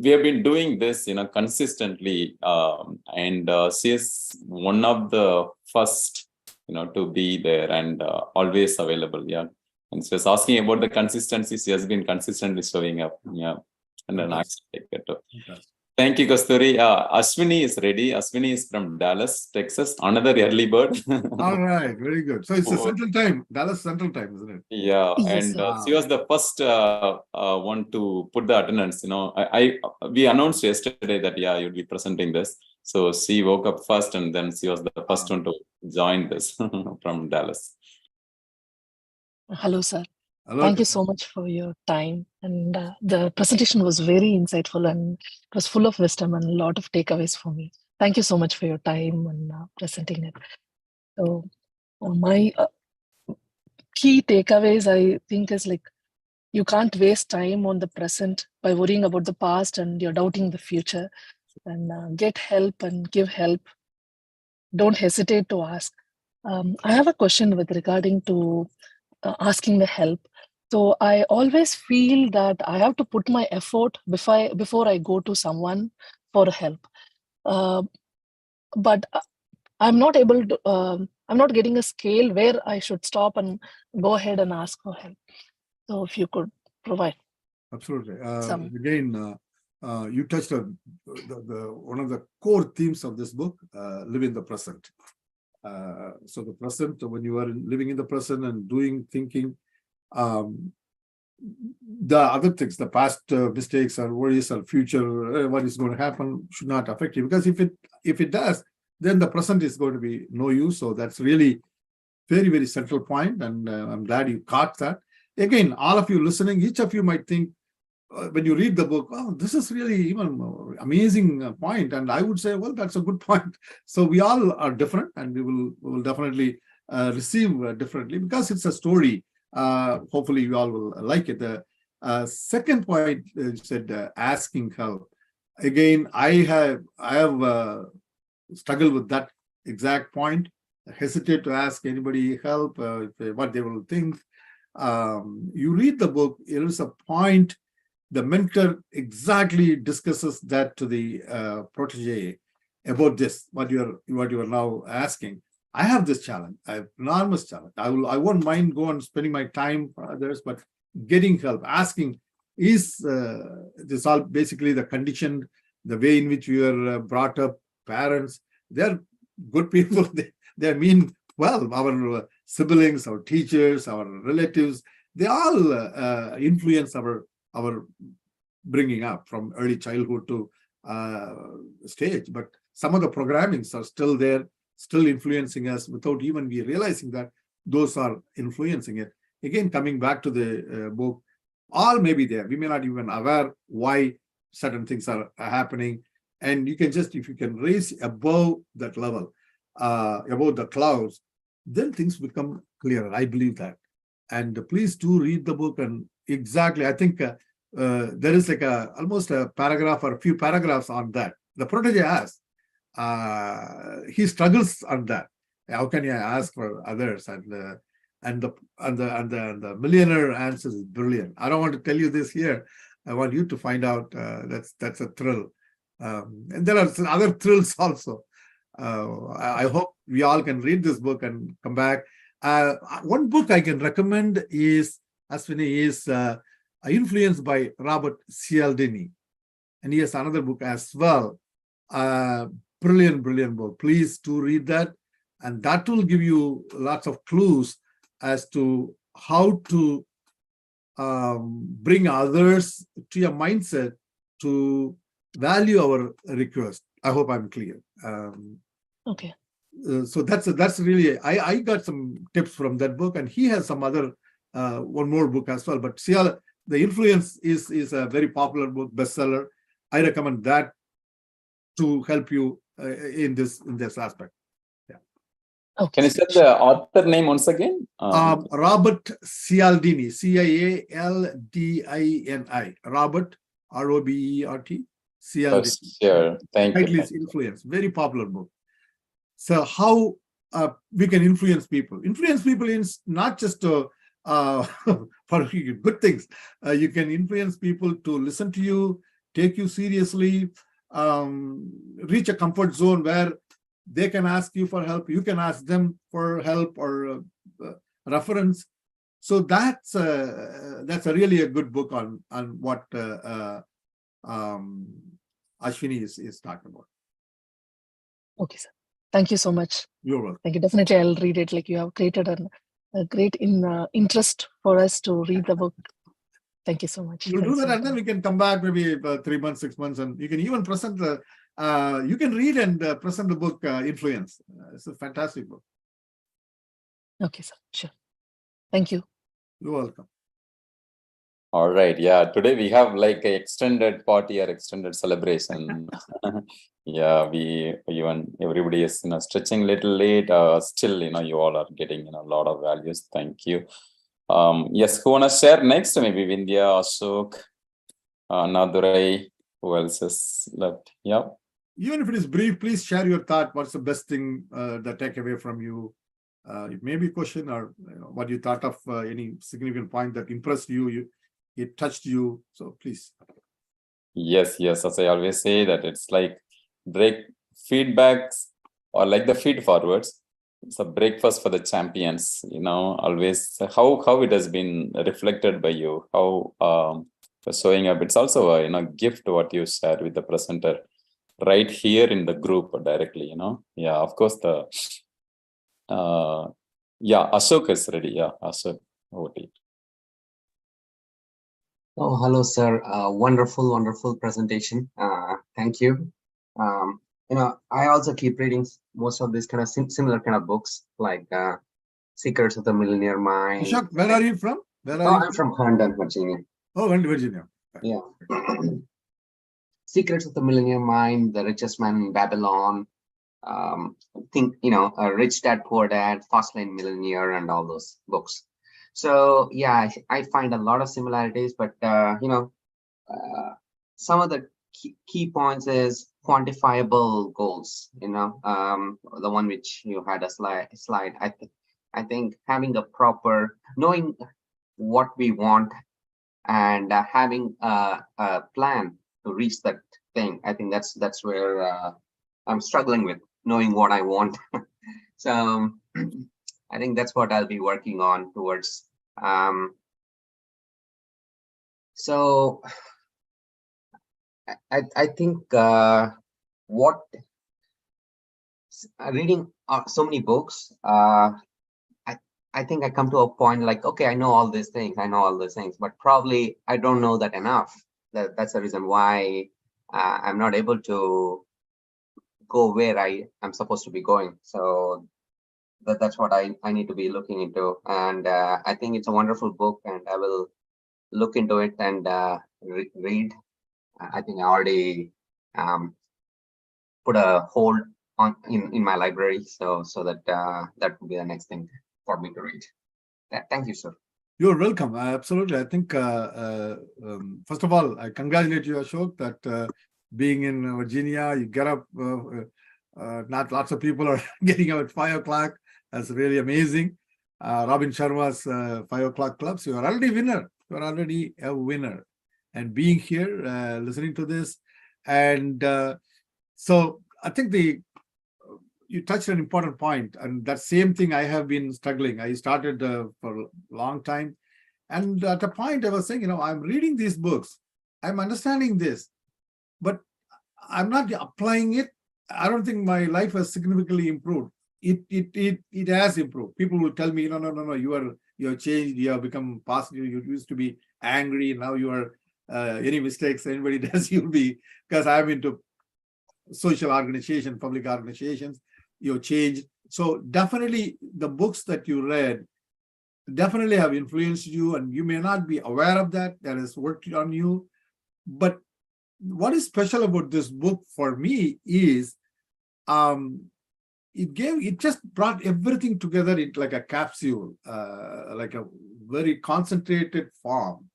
we have been doing this, consistently. And she is one of the first, to be there and always available. Yeah. And she was asking about the consistency. She has been consistently showing up. Yeah. And then I take it. Thank you, Kasturi. Ashwini is ready. Ashwini is from Dallas, Texas. Another early bird. All right, very good. So it's a Central Time, Dallas Central Time, isn't it? Yeah, Yes, and sir. she was the first one to put the attendance. We announced yesterday that you'll be presenting this. So she woke up first, and then she was the first one to join this from Dallas. Hello, sir. Hello. Thank you so much for your time. And the presentation was very insightful, and it was full of wisdom and a lot of takeaways for me. Thank you so much for your time and presenting it. So my key takeaways, I think, is like, you can't waste time on the present by worrying about the past and you're doubting the future. And get help and give help. Don't hesitate to ask. I have a question with regarding to asking the help. So I always feel that I have to put my effort before I go to someone for help. But I'm not able to, I'm not getting a scale where I should stop and go ahead and ask for help. So if you could provide. Absolutely. Some. Again, you touched on one of the core themes of this book, live in the present. So the present, when you are living in the present and doing, thinking, the other things, the past mistakes or worries or future, what is going to happen should not affect you. Because if it does, then the present is going to be no use. So that's really very, very central point. And I'm glad you caught that. Again, all of you listening, each of you might think, when you read the book, oh, this is really even amazing point. And I would say, well, that's a good point. So we all are different, and we will definitely receive differently because it's a story. Hopefully you all will like it. The second point, you said asking help. Again, I have struggled with that exact point. I hesitate to ask anybody help, what they will think. You read the book, it is a point. The mentor exactly discusses that to the protege about this, what you are now asking. I have this challenge. I have enormous challenge. I won't mind going spending my time for others, but getting help, asking is this all basically the condition, the way in which we are brought up. Parents, they're good people. They mean well. Our siblings, our teachers, our relatives, they all influence our bringing up from early childhood to stage. But some of the programmings are still there, still influencing us without even we realizing that those are influencing it. Again, coming back to the book, all may be there. We may not even aware why certain things are happening. And you can just, if you can raise above that level, above the clouds, then things become clearer. I believe that. And please do read the book. And exactly, I think there is like almost a paragraph or a few paragraphs on that. The protege asks, he struggles on that. How can you ask for others? And the millionaire answers is brilliant. I don't want to tell you this here. I want you to find out. That's a thrill. And there are other thrills also. I hope we all can read this book and come back. One book I can recommend is, Ashwini, is influenced by Robert Cialdini. And he has another book as well. Brilliant book. Please do read that. And that will give you lots of clues as to how to bring others to your mindset to value our request. I hope I'm clear. Okay. So that's really, I got some tips from that book, and he has some other one more book as well. But The Influence is a very popular book, bestseller. I recommend that to help you in this aspect. Yeah. Okay. Can you say the author name once again? Robert Cialdini, Cialdini. Robert, Robert Cialdini. Sure. Thank you. Title is Influence. Very popular book. So how we can influence people. Influence people is not just for for good things. You can influence people to listen to you, take you seriously, reach a comfort zone where they can ask you for help, you can ask them for help or reference. So that's a really a good book on what Ashwini is talking about. Okay, sir. Thank you so much. You're welcome. Thank you. Definitely, I'll read it. Like, you have created a great interest for us to read the book. Thank you so much. You'll do Thanks that, for and then we can come back maybe 3 months, 6 months, and you can even present the. You can read and present the book Influence. It's a fantastic book. Okay, sir. Sure. Thank you. You're welcome. All right. Yeah. Today we have like an extended party or extended celebration. Yeah. We even everybody is stretching a little late. Still, you all are getting a lot of values. Thank you. Yes. Who wanna share next? Maybe Vindhya, Ashok, Nadurai. Who else is left? Yeah. Even if it is brief, please share your thought. What's the best thing that take away from you? It may be a question or what you thought of any significant point that impressed you, it touched you. So please. Yes. As I always say that it's like break feedbacks or like the feed forwards. It's a breakfast for the champions. Always how it has been reflected by you. How showing up. It's also a gift what you share with the presenter right here in the group directly. Yeah. Of course the. Yeah, Ashok is ready. Yeah, Ashok, over to you. Oh, hello, sir. Wonderful presentation. Thank you. I also keep reading most of these kind of similar kind of books, like Secrets of the Millionaire Mind. Ashok, where are you from? I'm from Herndon, Virginia. Oh, Herndon, Virginia. Yeah. Secrets of the Millionaire Mind, The Richest Man in Babylon. Rich Dad, Poor Dad, Fast Lane Millionaire, and all those books. So yeah, I find a lot of similarities, but some of the key points is quantifiable goals. The one which you had a slide. I think having a proper knowing what we want and having a plan to reach that thing. I think that's where I'm struggling with knowing what I want. So I think that's what I'll be working on towards. So I think what reading so many books, I think I come to a point like, okay, I know all these things, but probably I don't know that enough. That's the reason why I'm not able to go where I am supposed to be going. So that's what I need to be looking into. And I think it's a wonderful book, and I will look into it and read. I think I already put a hold on in my library, so that that will be the next thing for me to read. Thank you, sir. You're welcome. Absolutely. I think first of all, I congratulate you, Ashok, that being in Virginia, you get up. Not lots of people are getting up at 5 o'clock. That's really amazing. Robin Sharma's 5 o'clock clubs. You are already winner. You are already a winner. And being here, listening to this, and so I think you touched an important point, and that same thing I have been struggling. I started for a long time, and at a point I was saying, I'm reading these books, I'm understanding this, but I'm not applying it. I don't think my life has significantly improved. It has improved. People will tell me, no, you have changed, you have become positive. You used to be angry, now you are any mistakes anybody does, you'll be, because I'm into social organization, public organizations, you've changed. So definitely the books that you read definitely have influenced you, and you may not be aware of that has worked on you. But what is special about this book for me is it just brought everything together in like a capsule, like a very concentrated form.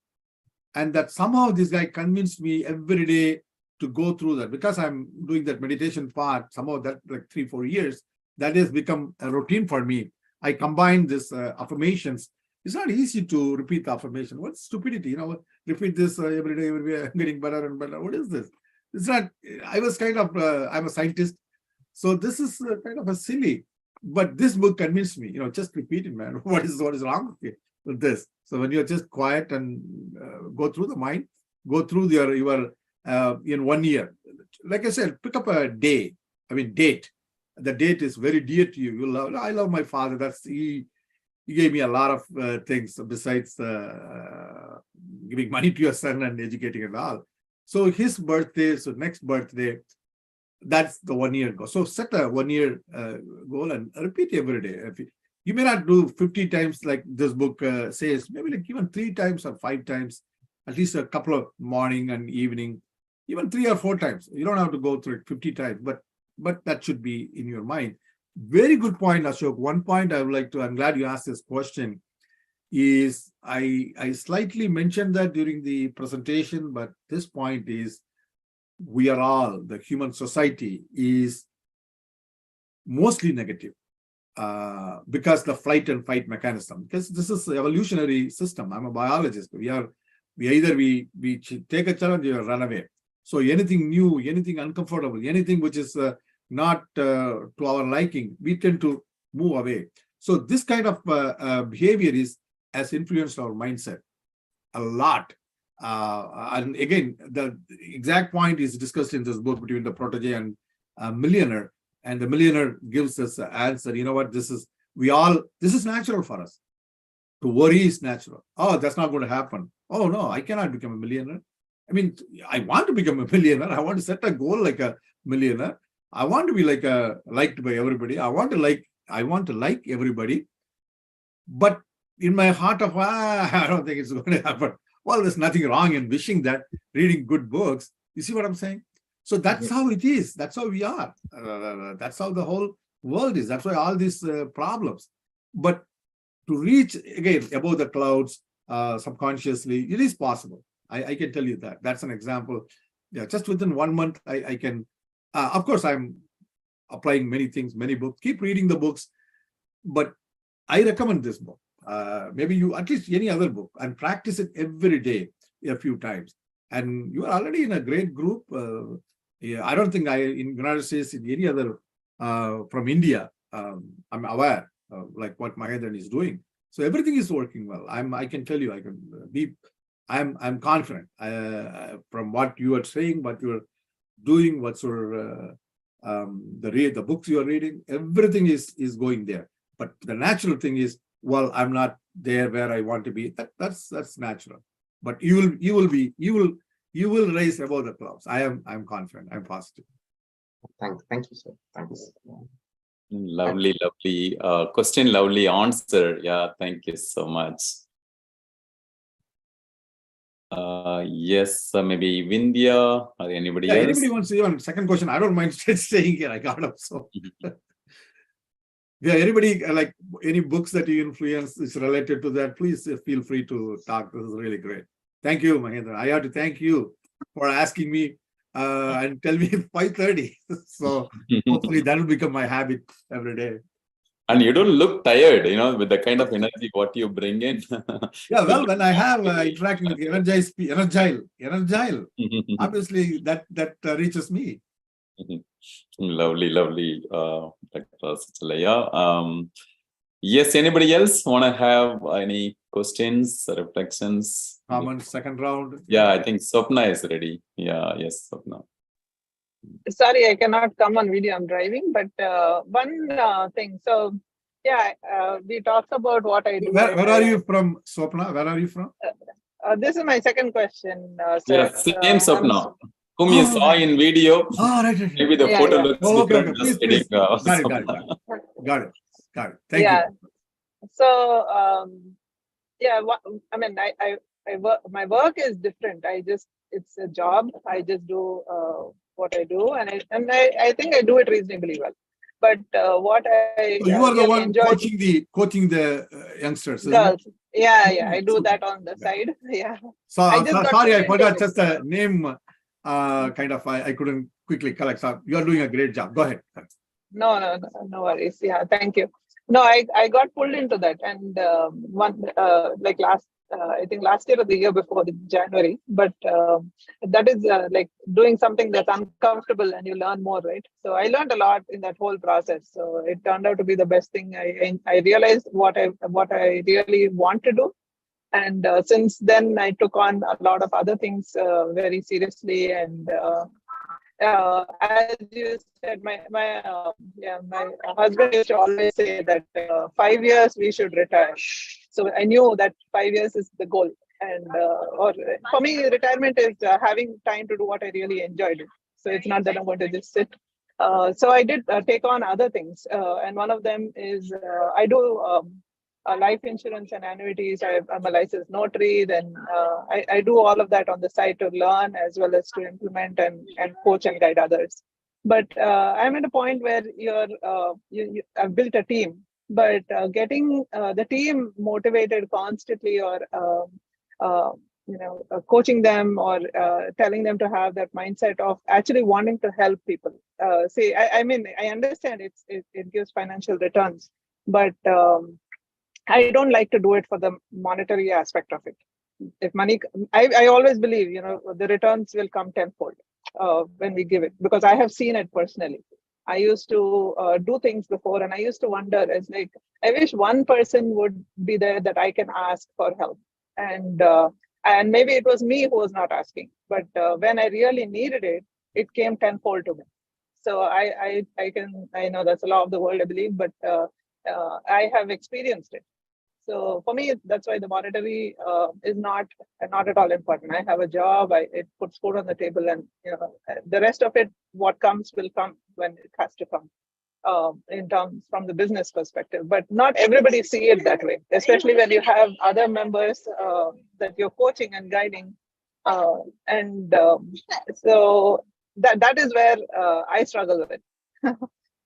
And that somehow this guy convinced me every day to go through that, because I'm doing that meditation part, somehow that like 3-4 years, that has become a routine for me. I combine this affirmations. It's not easy to repeat the affirmation. What's stupidity? Repeat this every day, I'm getting better and better. What is this? It's not, I was kind of, I'm a scientist. So this is kind of a silly, but this book convinced me, just repeat it, man. What is wrong with this? So when you're just quiet and go through the mind, go through your in 1 year, like I said, pick up a date. The date is very dear to you. You love, I love my father. He gave me a lot of things besides giving money to your son and educating and all. So his birthday, so next birthday, that's the 1 year goal. So set a 1 year goal and repeat every day. You may not do 50 times like this book says, maybe like even 3 times or 5 times, at least a couple of morning and evening, even 3 or 4 times. You don't have to go through it 50 times, but that should be in your mind. Very good point, Ashok. One point I would like to, I'm glad you asked this question, is I slightly mentioned that during the presentation, but this point is we are all, the human society is mostly negative because the flight and fight mechanism, because this is an evolutionary system. I'm a biologist. We take a challenge or run away. So anything new, anything uncomfortable, anything which is not to our liking, we tend to move away. So this kind of behavior has influenced our mindset a lot. And again, the exact point is discussed in this book between the protege and millionaire. And the millionaire gives us the answer. You know what? This is natural for us. To worry is natural. Oh, that's not going to happen. Oh, no, I cannot become a millionaire. I mean, I want to become a millionaire. I want to set a goal like a millionaire. I want to be liked by everybody. I want to like everybody. But in my heart of, I don't think it's going to happen. Well, there's nothing wrong in wishing that, reading good books. You see what I'm saying? So that's how it is. That's how we are. That's how the whole world is. That's why all these problems. But to reach, again, above the clouds subconsciously, it is possible. I can tell you that. That's an example. Yeah, just within 1 month, I can, of course, I'm applying many things, many books. Keep reading the books. But I recommend this book. Maybe you, at least any other book, and practice it every day a few times. And you are already in a great group. Yeah, I don't think in United States, in any other from India, I'm aware of like what Mahendiran is doing. So everything is working well. I can tell you, I'm confident from what you are saying, what you are doing, what's your the books you are reading, everything is going there. But the natural thing is, well, I'm not there where I want to be. That's natural. But you will rise above the clouds. I'm confident. I'm positive. Thank you, sir. Thanks. Lovely question, lovely answer. Yeah, thank you so much. Yes, maybe Vindhya or anybody else. Anybody wants to even second question? I don't mind staying here. I got up. So yeah, anybody like any books that you influence is related to that, please feel free to talk. This is really great. Thank you, Mahendiran. I have to thank you for asking me and tell me 5:30. So hopefully that will become my habit every day. And you don't look tired, with the kind of energy what you bring in. Yeah, well, when I have interacting with energized, obviously that reaches me. Lovely, Dr. Arasu Chellaiah. Yes, anybody else want to have any questions, reflections? Comments, second round. Yeah, I think Swapna is ready. Yeah, yes, Swapna. Sorry, I cannot come on video. I'm driving, but one thing. So, yeah, we talked about what I do. Where are you from, Swapna? Where are you from? This is my second question, sir. Yeah, same Swapna. Whom you saw in video. Right. Maybe the photo looks different. Please. Got it. Thank you. So, yeah, I mean, I work, my work is different. It's a job. I just do what I do, and I think I do it reasonably well. But what I you are the really one coaching the youngsters, girls. Yeah, I do that on the side. Yeah. So sorry, I forgot just the name. Kind of, I couldn't quickly collect. So you are doing a great job. Go ahead. No worries. Yeah, thank you. No, I got pulled into that, and I think last year or the year before, January. But that is like doing something that's uncomfortable, and you learn more, right? So I learned a lot in that whole process. So it turned out to be the best thing. I realized what I really want to do, and since then I took on a lot of other things very seriously. And as you said, my husband used to always say that 5 years we should retire. So I knew that 5 years is the goal. And or for me, retirement is having time to do what I really enjoyed. So it's not that I'm going to just sit. So I did take on other things, and one of them is I do life insurance and annuities. I'm a licensed notary. Then I do all of that on the side to learn as well as to implement and coach and guide others. But I'm at a point where I've built a team, but getting the team motivated constantly, or coaching them, or telling them to have that mindset of actually wanting to help people. I mean, I understand it gives financial returns, but I don't like to do it for the monetary aspect of it. If money, I always believe, the returns will come tenfold when we give it, because I have seen it personally. I used to do things before, and I used to wonder, it's like, I wish one person would be there that I can ask for help. And maybe it was me who was not asking, but when I really needed it, it came tenfold to me. So I know that's a law of the world, I believe, but I have experienced it. So for me, that's why the monetary is not at all important. I have a job, it puts food on the table, and the rest of it, what comes will come when it has to come, in terms from the business perspective. But not everybody see it that way, especially when you have other members that you're coaching and guiding. So that is where I struggle with it.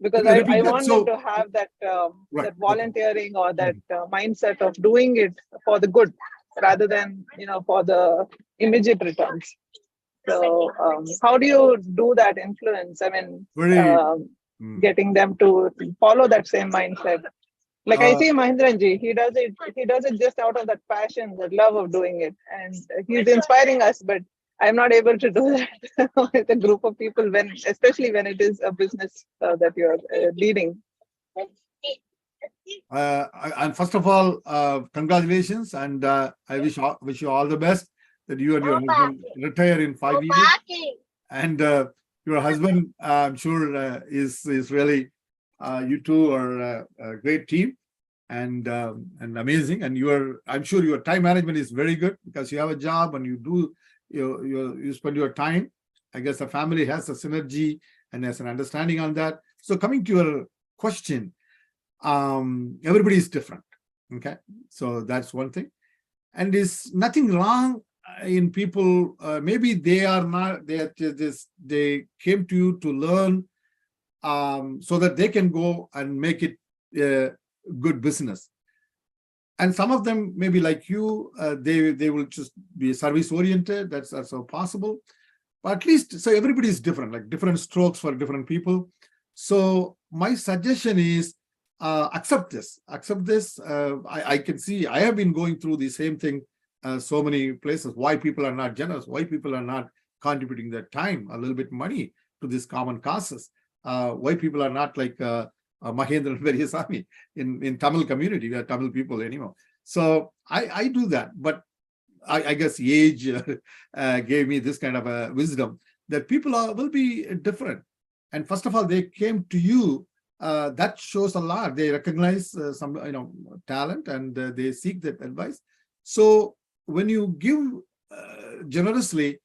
Because I want them to have that that volunteering, or that mindset of doing it for the good, rather than for the immediate returns. So how do you do that influence? I mean, getting them to follow that same mindset. Like I see Mahendiran ji, he does it just out of that passion, that love of doing it, and he's inspiring us. But I'm not able to do that with a group of people, especially when it is a business that you're leading. And first of all, congratulations, and I wish you all the best, that you and your husband retire in 5 years. And your husband, I'm sure, is really, you two are a great team, and amazing. And I'm sure your time management is very good, because you have a job and you spend your time. I guess the family has a synergy and has an understanding on that. So coming to your question, everybody is different. Okay, so that's one thing, and there's nothing wrong in people. Maybe they are not. They came to you to learn, so that they can go and make it good business. And some of them, maybe like you, they will just be service oriented. That's also possible. But at least, so everybody is different, like different strokes for different people. So my suggestion is, accept this. I can see, I have been going through the same thing so many places. Why people are not generous, why people are not contributing their time, a little bit money to these common causes, why people are not like Mahendiran and Periyasamy in Tamil community. We are Tamil people anymore. So I do that, but I guess age gave me this kind of a wisdom that people will be different. And first of all, they came to you. That shows a lot. They recognize some talent, and they seek that advice. So when you give generously,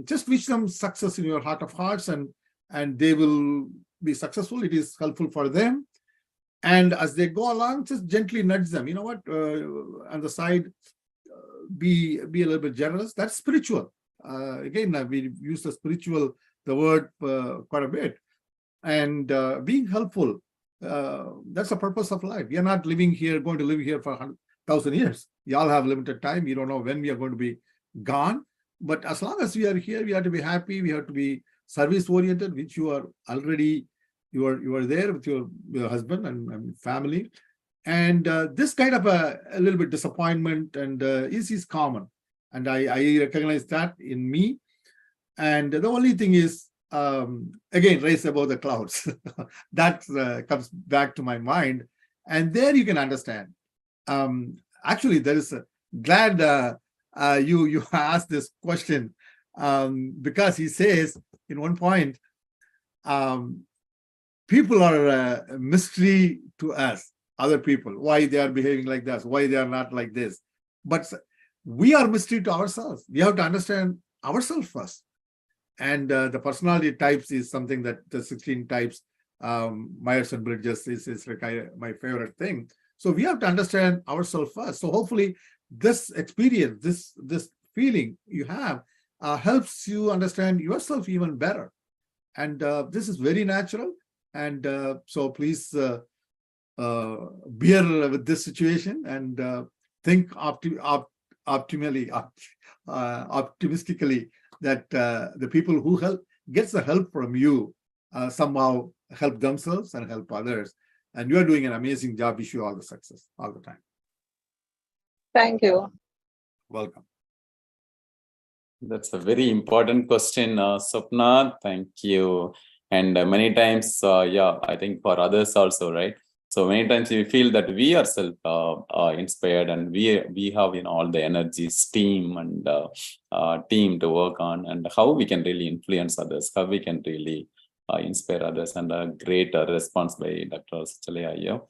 just wish them success in your heart of hearts, and they will be successful. It is helpful for them. And as they go along, just gently nudge them. You know what? On the side, be a little bit generous. That's spiritual. Again, we use the word quite a bit. And being helpful, that's the purpose of life. We are not going to live here for 1,000 years. We all have limited time. We don't know when we are going to be gone. But as long as we are here, we have to be happy. We have to be service oriented, which you are already You are there with your husband and family, and this kind of a little bit disappointment and is common, and I recognize that in me. And the only thing is, again, raise above the clouds. That comes back to my mind, and there you can understand. Actually, there is glad you asked this question, because he says in one point, people are a mystery to us, other people, why they are behaving like this, why they are not like this. But we are mystery to ourselves. We have to understand ourselves first. And the personality types is something that the 16 types, Myers and Bridges is my favorite thing. So we have to understand ourselves first. So hopefully this experience, this feeling you have helps you understand yourself even better. And this is very natural. And so please bear with this situation and think optimally, optimistically, that the people who gets the help from you somehow help themselves and help others. And you are doing an amazing job. Wish you all the success all the time. Thank you. Welcome. That's a very important question, Swapna. Thank you. And many times, I think for others also, right? So many times we feel that we are self-inspired and we have all the energy, steam, and team to work on, and how we can really influence others, how we can really inspire others. And a great response by Dr. Arasu Chellaiah.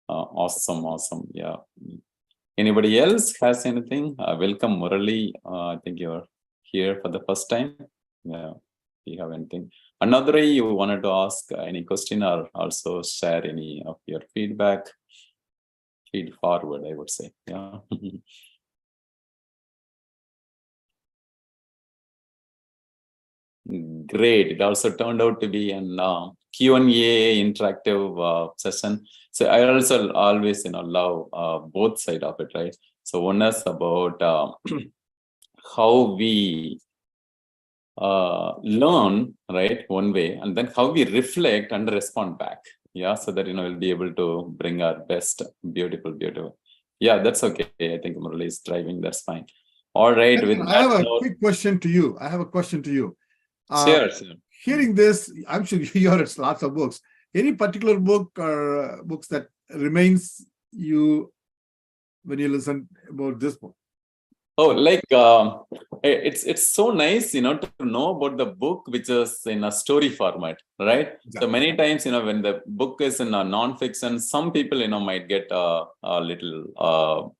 Awesome. Yeah. Anybody else has anything? Welcome, Murali. I think you're here for the first time. Yeah. Do you have anything? Another, you wanted to ask any question or also share any of your feedback? Feed forward, I would say. Yeah. Great. It also turned out to be an Q&A interactive session. So I also always love both sides of it, right? So one is about how we learn, right, one way, and then how we reflect and respond back. Yeah, so that we'll be able to bring our best. Beautiful. Yeah, that's okay. I think Murali is driving. That's fine. All right. I have a quick question to you. Sure. Hearing this, I'm sure you read lots of books. Any particular book or books that remains you when you listen about this book? Oh, it's so nice, to know about the book which is in a story format, right? Yeah. So many times, when the book is in a non-fiction, some people, might get a little,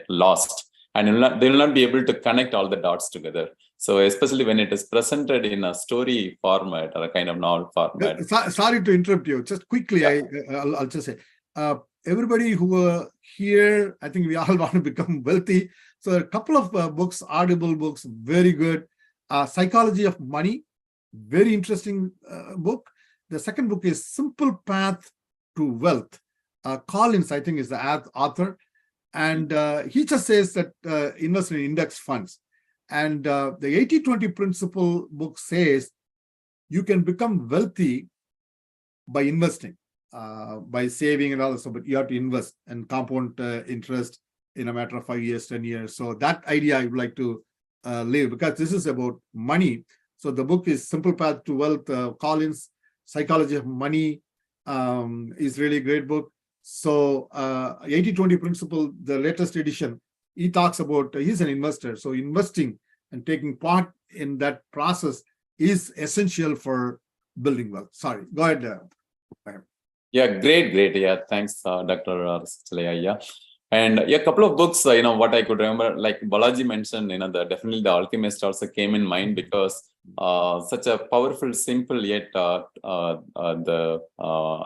lost, and they will not be able to connect all the dots together. So especially when it is presented in a story format or a kind of novel format. Sorry to interrupt you. Just quickly, yeah. I'll just say, everybody who are here, I think we all want to become wealthy. So a couple of books, audible books, very good. Psychology of Money, very interesting book. The second book is Simple Path to Wealth. Collins, I think, is the author. And he just says that invest in index funds. And the 80-20 principle book says you can become wealthy by investing, by saving and all that, but you have to invest and compound interest in a matter of 5 years, 10 years. So that idea I would like to leave, because this is about money. So the book is Simple Path to Wealth. Collins, Psychology of Money is really a great book. So 80-20 principle, the latest edition, he talks about, he's an investor. So investing and taking part in that process is essential for building wealth. Sorry, go ahead. Yeah, great. Yeah, thanks, Dr. Arasu Chellaiah. Yeah. And a couple of books, what I could remember, like Balaji mentioned, definitely The Alchemist also came in mind, because such a powerful, simple, yet the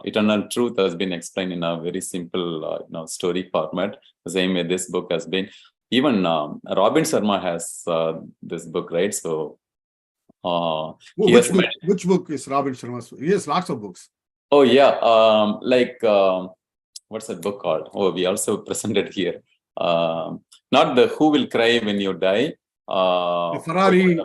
eternal truth has been explained in a very simple, story format. The same way this book has been. Even Robin Sharma has this book, right? So, which book is Robin Sharma's? He has lots of books. Oh yeah, what's that book called? Oh, we also presented here. Not the Who Will Cry When You Die. The Ferrari.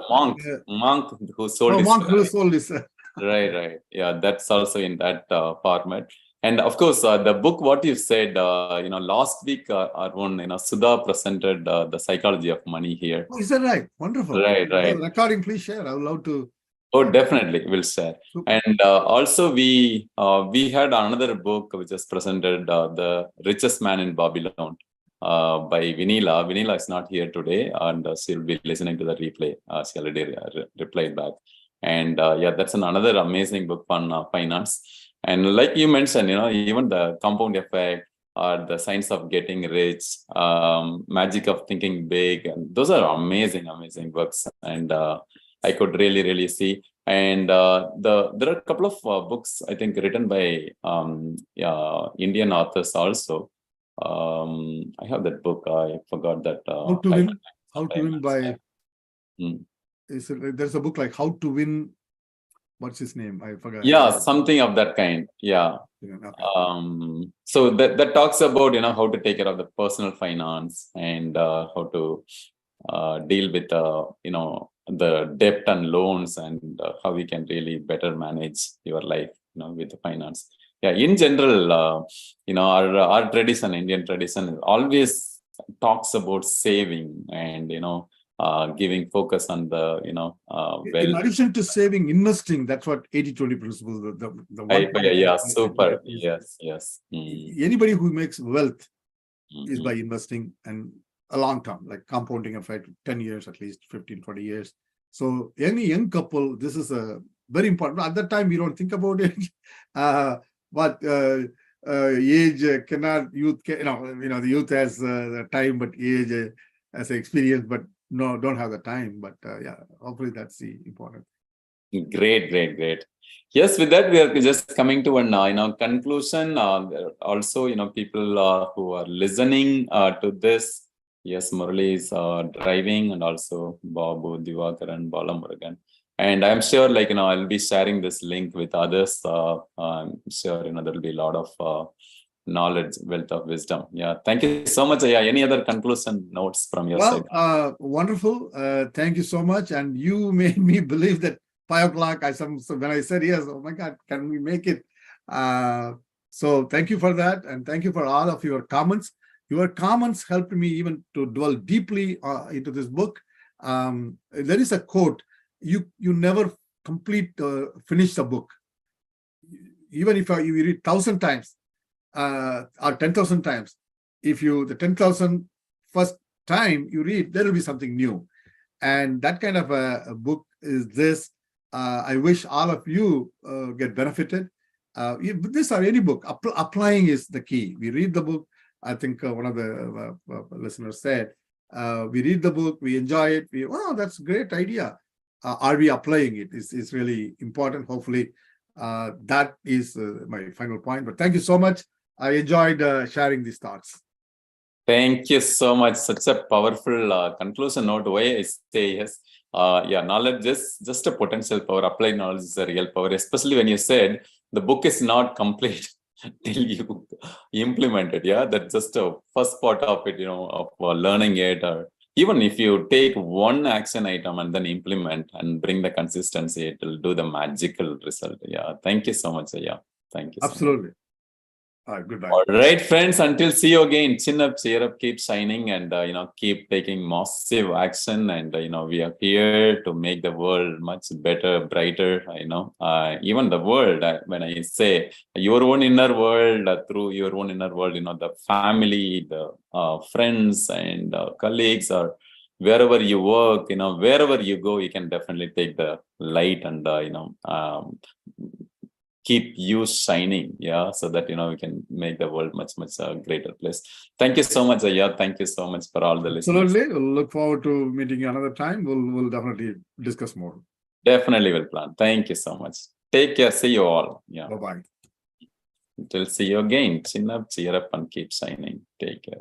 Monk who sold his Monk who sold his. Right. Yeah, that's also in that format. And of course, the book, what you said, last week, our own, Sudha presented the psychology of money here. Oh, is that right? Wonderful. Right. The recording, please share. I would love to. Oh, definitely, we'll share. Super. And also, we had another book which was presented, The Richest Man in Babylon, by Vinila. Vinila is not here today, and she'll be listening to the replay. She already replied back. And that's another amazing book on finance. And like you mentioned, even the compound effect or the science of getting rich, magic of thinking big, and those are amazing books. And I could really see. And there are a couple of books, I think, written by Indian authors also. I have that book. I forgot that. How to Win by. There's a book like How to Win. What's his name? I forgot. Yeah, something of that kind. Yeah. Okay. So that talks about how to take care of the personal finance and how to deal with the debt and loans, and how we can really better manage your life with the finance. Yeah, in general, our tradition, Indian tradition, always talks about saving and giving focus on the in addition to saving, investing. That's what 80-20 principle. Yeah, super. Yes. Anybody who makes wealth is by investing, and a long term, like compounding effect, 10 years at least, 15-20 years. So any young couple, this is a very important. At that time, we don't think about it, but age cannot, youth can, the youth has the time, but age has experience, but no, don't have the time. But hopefully that's the important. Great. Yes, with that, we are just coming to an conclusion. Also, people who are listening to this. Yes, Murali is driving, and also Babu, Divakar, and Balamuragan. And I'm sure, I'll be sharing this link with others. I'm sure, there will be a lot of knowledge, wealth of wisdom. Yeah, thank you so much. Yeah, any other conclusion notes from your side? Wonderful. Thank you so much. And you made me believe that 5 o'clock. When I said yes, oh my God, can we make it? So thank you for that, and thank you for all of your comments. Your comments helped me even to dwell deeply into this book. There is a quote: "You never finish the book. Even if you read 1,000 times or 10,000 times, if the 10,000 first time you read, there will be something new." And that kind of a book is this. I wish all of you get benefited. This or any book, applying is the key. We read the book. I think one of the listeners said, we read the book, we enjoy it. That's a great idea. Are we applying it? It's really important. Hopefully, that is my final point. But thank you so much. I enjoyed sharing these thoughts. Thank you so much. Such a powerful conclusion note. Why I say yes. Knowledge is just a potential power. Applied knowledge is a real power. Especially when you said the book is not complete till you implement it. Yeah, that's just a first part of it. Of learning it, or even if you take one action item and then implement and bring the consistency, it will do the magical result. Yeah, thank you so much. Yeah, thank you. Absolutely. All right, goodbye. All right, friends, until see you again. Chin up, cheer up, keep shining, and keep taking massive action. And we are here to make the world much better, brighter. Even the world, when I say your own inner world, through your own inner world, the family, the friends and colleagues, or wherever you work, wherever you go, you can definitely take the light and keep you shining, so that we can make the world much greater place. Thank you so much, Ayya. Thank you so much for all the listeners. Absolutely. We'll look forward to meeting you another time. We'll definitely discuss more. Definitely will plan. Thank you so much. Take care. See you all. Yeah. Bye-bye. Until see you again. Chin up, cheer up, and keep shining. Take care.